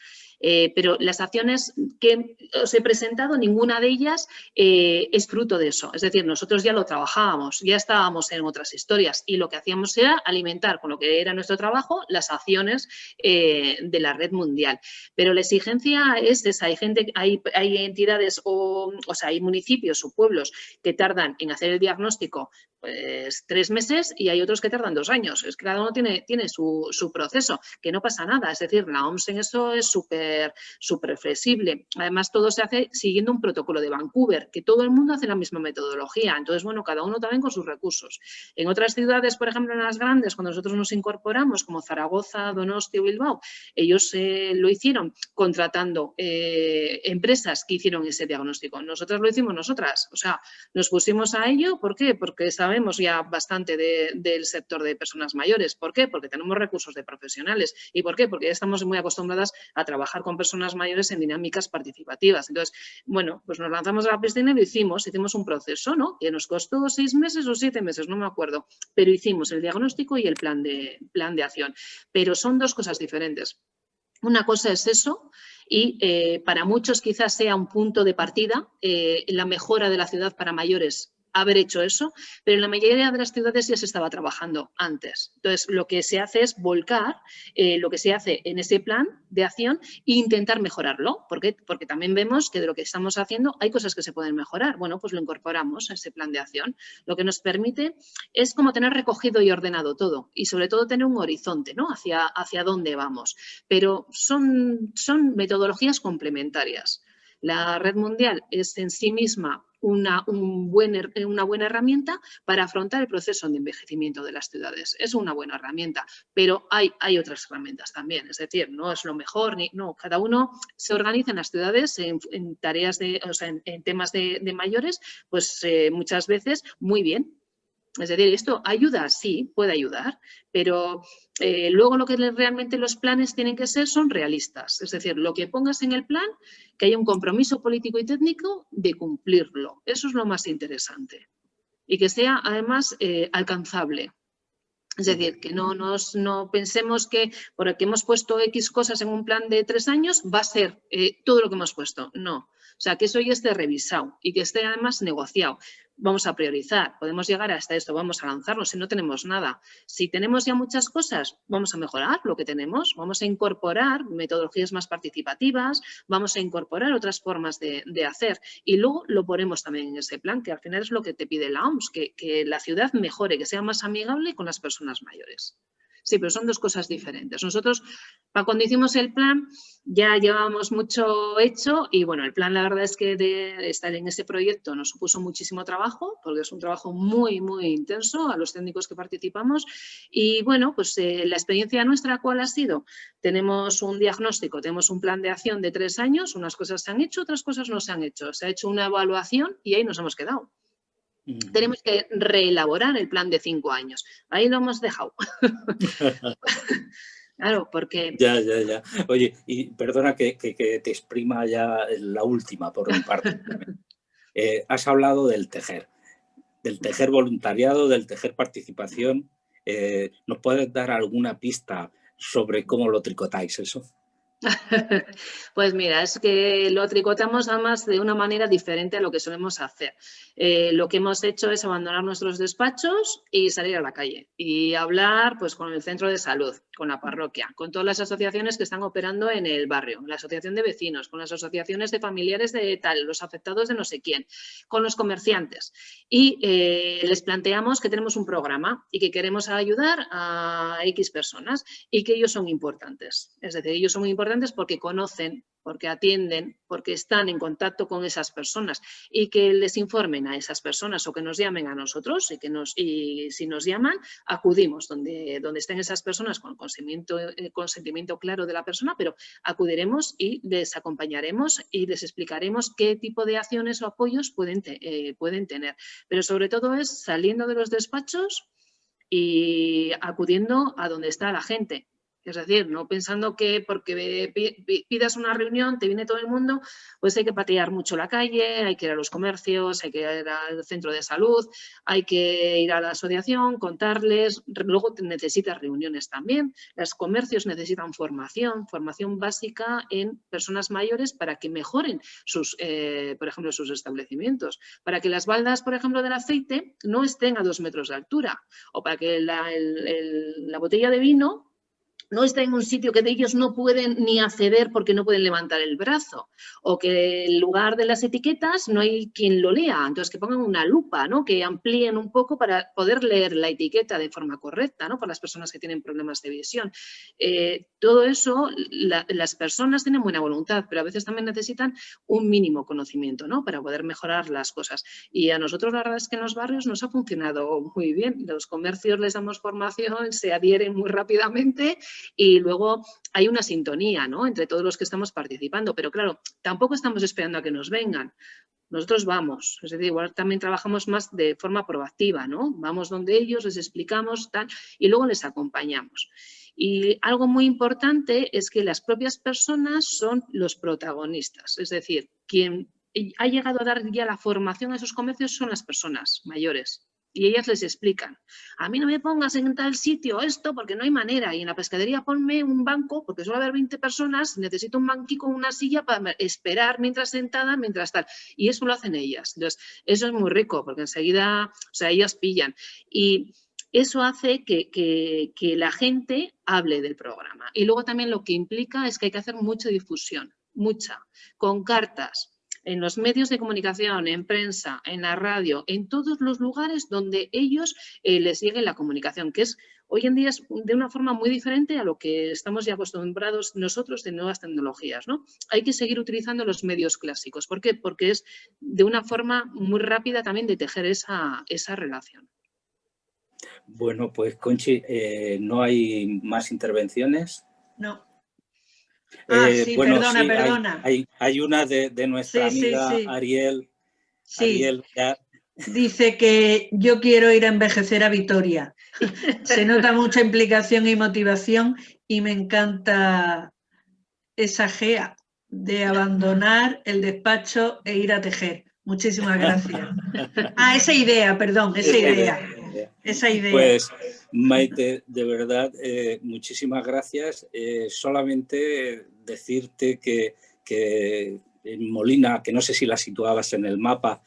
Pero las acciones que os he presentado, ninguna de ellas es fruto de eso. Es decir, nosotros ya lo trabajábamos, ya estábamos en otras historias y lo que hacíamos era alimentar con lo que era nuestro trabajo las acciones de la red mundial. Pero la exigencia es esa. Hay entidades o sea, hay municipios o pueblos que tardan en hacer el diagnóstico pues 3 meses y hay otros que tardan 2 años. Es que cada uno tiene su proceso, que no pasa nada. Es decir, la OMS en eso es súper flexible. Además, todo se hace siguiendo un protocolo de Vancouver, que todo el mundo hace la misma metodología. Entonces, bueno, cada uno también con sus recursos. En otras ciudades, por ejemplo, en las grandes, cuando nosotros nos incorporamos, como Zaragoza, Donosti o Bilbao, ellos lo hicieron contratando empresas que hicieron ese diagnóstico. Nosotros lo hicimos nosotras. O sea, nos pusimos a ello. ¿Por qué? Porque sabemos ya bastante del sector de personas mayores. ¿Por qué? Porque tenemos recursos de profesionales. ¿Y por qué? Porque ya estamos muy acostumbradas a trabajar con personas mayores en dinámicas participativas. Entonces, bueno, pues nos lanzamos a la piscina y lo hicimos un proceso, ¿no? Que nos costó 6 meses o 7 meses, no me acuerdo, pero hicimos el diagnóstico y el plan de acción. Pero son dos cosas diferentes. Una cosa es eso y para muchos quizás sea un punto de partida, la mejora de la ciudad para mayores, haber hecho eso, pero en la mayoría de las ciudades ya se estaba trabajando antes. Entonces, lo que se hace es volcar lo que se hace en ese plan de acción e intentar mejorarlo. ¿Por qué? Porque también vemos que de lo que estamos haciendo hay cosas que se pueden mejorar. Bueno, pues lo incorporamos a ese plan de acción. Lo que nos permite es como tener recogido y ordenado todo y sobre todo tener un horizonte, ¿no? Hacia dónde vamos. Pero son metodologías complementarias. La red mundial es en sí misma una buena herramienta para afrontar el proceso de envejecimiento de las ciudades. Es una buena herramienta, pero hay otras herramientas también. Es decir, no es lo mejor, no, cada uno se organiza en las ciudades en tareas en temas de mayores, pues muchas veces muy bien. Es decir, esto ayuda, sí, puede ayudar, pero luego lo que realmente los planes tienen que ser son realistas. Es decir, lo que pongas en el plan, que haya un compromiso político y técnico de cumplirlo. Eso es lo más interesante. Y que sea, además, alcanzable. Es decir, que no pensemos que porque hemos puesto X cosas en un plan de 3 años va a ser todo lo que hemos puesto. No. O sea, que eso ya esté revisado y que esté además negociado. Vamos a priorizar, podemos llegar hasta esto, vamos a lanzarnos si no tenemos nada. Si tenemos ya muchas cosas, vamos a mejorar lo que tenemos, vamos a incorporar metodologías más participativas, vamos a incorporar otras formas de hacer y luego lo ponemos también en ese plan, que al final es lo que te pide la OMS, que la ciudad mejore, que sea más amigable con las personas mayores. Sí, pero son dos cosas diferentes. Nosotros, cuando hicimos el plan, ya llevábamos mucho hecho y, bueno, el plan, la verdad es que de estar en ese proyecto nos supuso muchísimo trabajo, porque es un trabajo muy, muy intenso a los técnicos que participamos y, bueno, pues la experiencia nuestra, ¿cuál ha sido? Tenemos un diagnóstico, tenemos un plan de acción de 3 años, unas cosas se han hecho, otras cosas no se han hecho. Se ha hecho una evaluación y ahí nos hemos quedado. Tenemos que reelaborar el plan de 5 años. Ahí lo hemos dejado. Claro, porque... Ya. Oye, y perdona que te exprima ya la última por mi parte. Has hablado del tejer voluntariado, del tejer participación. ¿Nos puedes dar alguna pista sobre cómo lo tricotáis eso? Pues mira, es que lo tricotamos además de una manera diferente a lo que solemos hacer. Lo que hemos hecho es abandonar nuestros despachos y salir a la calle y hablar pues, con el centro de salud, con la parroquia, con todas las asociaciones que están operando en el barrio, la asociación de vecinos, con las asociaciones de familiares de tal, los afectados de no sé quién, con los comerciantes. Y les planteamos que tenemos un programa y que queremos ayudar a X personas y que ellos son importantes. Es decir, ellos son muy importantes porque conocen, porque atienden, porque están en contacto con esas personas y que les informen a esas personas o que nos llamen a nosotros y si nos llaman, acudimos donde estén esas personas con el consentimiento claro de la persona, pero acudiremos y les acompañaremos y les explicaremos qué tipo de acciones o apoyos pueden tener. Pero sobre todo es saliendo de los despachos y acudiendo a donde está la gente. Es decir, no pensando que porque pidas una reunión, te viene todo el mundo, pues hay que patear mucho la calle, hay que ir a los comercios, hay que ir al centro de salud, hay que ir a la asociación, contarles, luego necesitas reuniones también. Los comercios necesitan formación básica en personas mayores para que mejoren por ejemplo, sus establecimientos, para que las baldas, por ejemplo, del aceite no estén a 2 metros de altura o para que la botella de vino no está en un sitio que ellos no pueden ni acceder porque no pueden levantar el brazo, o que en lugar de las etiquetas no hay quien lo lea, entonces que pongan una lupa, ¿no? Que amplíen un poco para poder leer la etiqueta de forma correcta, ¿no? Para las personas que tienen problemas de visión. Todo eso, las personas tienen buena voluntad, pero a veces también necesitan un mínimo conocimiento, ¿no? Para poder mejorar las cosas. Y a nosotros la verdad es que en los barrios nos ha funcionado muy bien. Los comercios les damos formación, se adhieren muy rápidamente y luego hay una sintonía, ¿no? Entre todos los que estamos participando, pero claro, tampoco estamos esperando a que nos vengan. Nosotros vamos, es decir, igual también trabajamos más de forma proactiva, ¿no? Vamos donde ellos, les explicamos, tal, y luego les acompañamos. Y algo muy importante es que las propias personas son los protagonistas, es decir, quien ha llegado a dar ya la formación a esos comercios son las personas mayores. Y ellas les explican, a mí no me pongas en tal sitio esto porque no hay manera, y en la pescadería ponme un banco porque suele haber 20 personas, necesito un banquico, una silla para esperar mientras sentada, mientras tal. Y eso lo hacen ellas. Entonces, eso es muy rico porque enseguida, o sea, ellas pillan. Y eso hace que la gente hable del programa. Y luego también lo que implica es que hay que hacer mucha difusión, mucha, con cartas, en los medios de comunicación, en prensa, en la radio, en todos los lugares donde ellos les llegue la comunicación, que es hoy en día es de una forma muy diferente a lo que estamos ya acostumbrados nosotros de nuevas tecnologías, ¿no? Hay que seguir utilizando los medios clásicos. ¿Por qué? Porque es de una forma muy rápida también de tejer esa relación. Bueno, pues Conchi, ¿no hay más intervenciones? No. Sí, bueno, perdona. Hay una de nuestra amiga Ariel. Sí. Ariel ya... Dice que yo quiero ir a envejecer a Vitoria. Se nota mucha implicación y motivación y me encanta esa gea de abandonar el despacho e ir a tejer. Muchísimas gracias. Esa idea, perdón, esa idea. Pues Maite, de verdad, muchísimas gracias. Solamente decirte que en Molina, que no sé si la situabas en el mapa,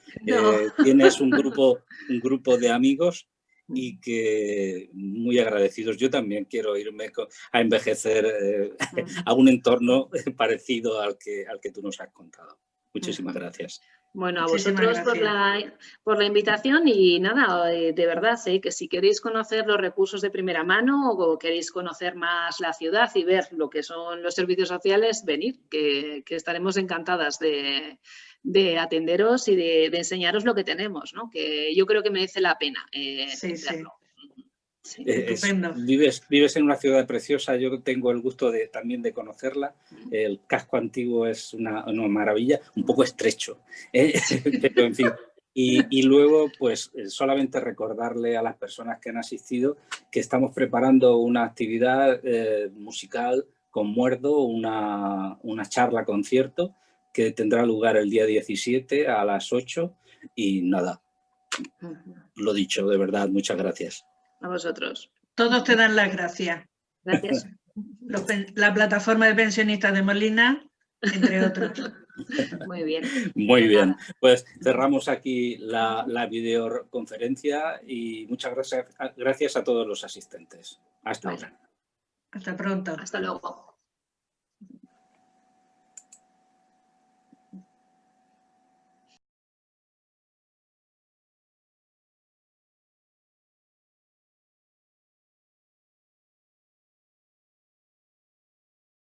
tienes un grupo de amigos y que muy agradecidos. Yo también quiero irme a envejecer a un entorno parecido al que tú nos has contado. Muchísimas gracias. Bueno, a vosotros por la invitación y nada, de verdad, que si queréis conocer los recursos de primera mano o queréis conocer más la ciudad y ver lo que son los servicios sociales, venid, que estaremos encantadas de atenderos y de enseñaros lo que tenemos, ¿no? Que yo creo que merece la pena verlo. Sí, estupendo. Vives en una ciudad preciosa, yo tengo el gusto también de conocerla. El casco antiguo es una maravilla, un poco estrecho, pero en fin. Y luego, pues solamente recordarle a las personas que han asistido que estamos preparando una actividad musical con Muerdo, una charla concierto que tendrá lugar el día 17 a las 8 y nada, lo dicho, de verdad, muchas gracias. A vosotros. Todos te dan las gracias. Gracias. la plataforma de pensionistas de Molina, entre otros. Muy bien. Muy bien. Pues cerramos aquí la videoconferencia y muchas gracias a todos los asistentes. Hasta ahora. Hasta pronto. Hasta luego.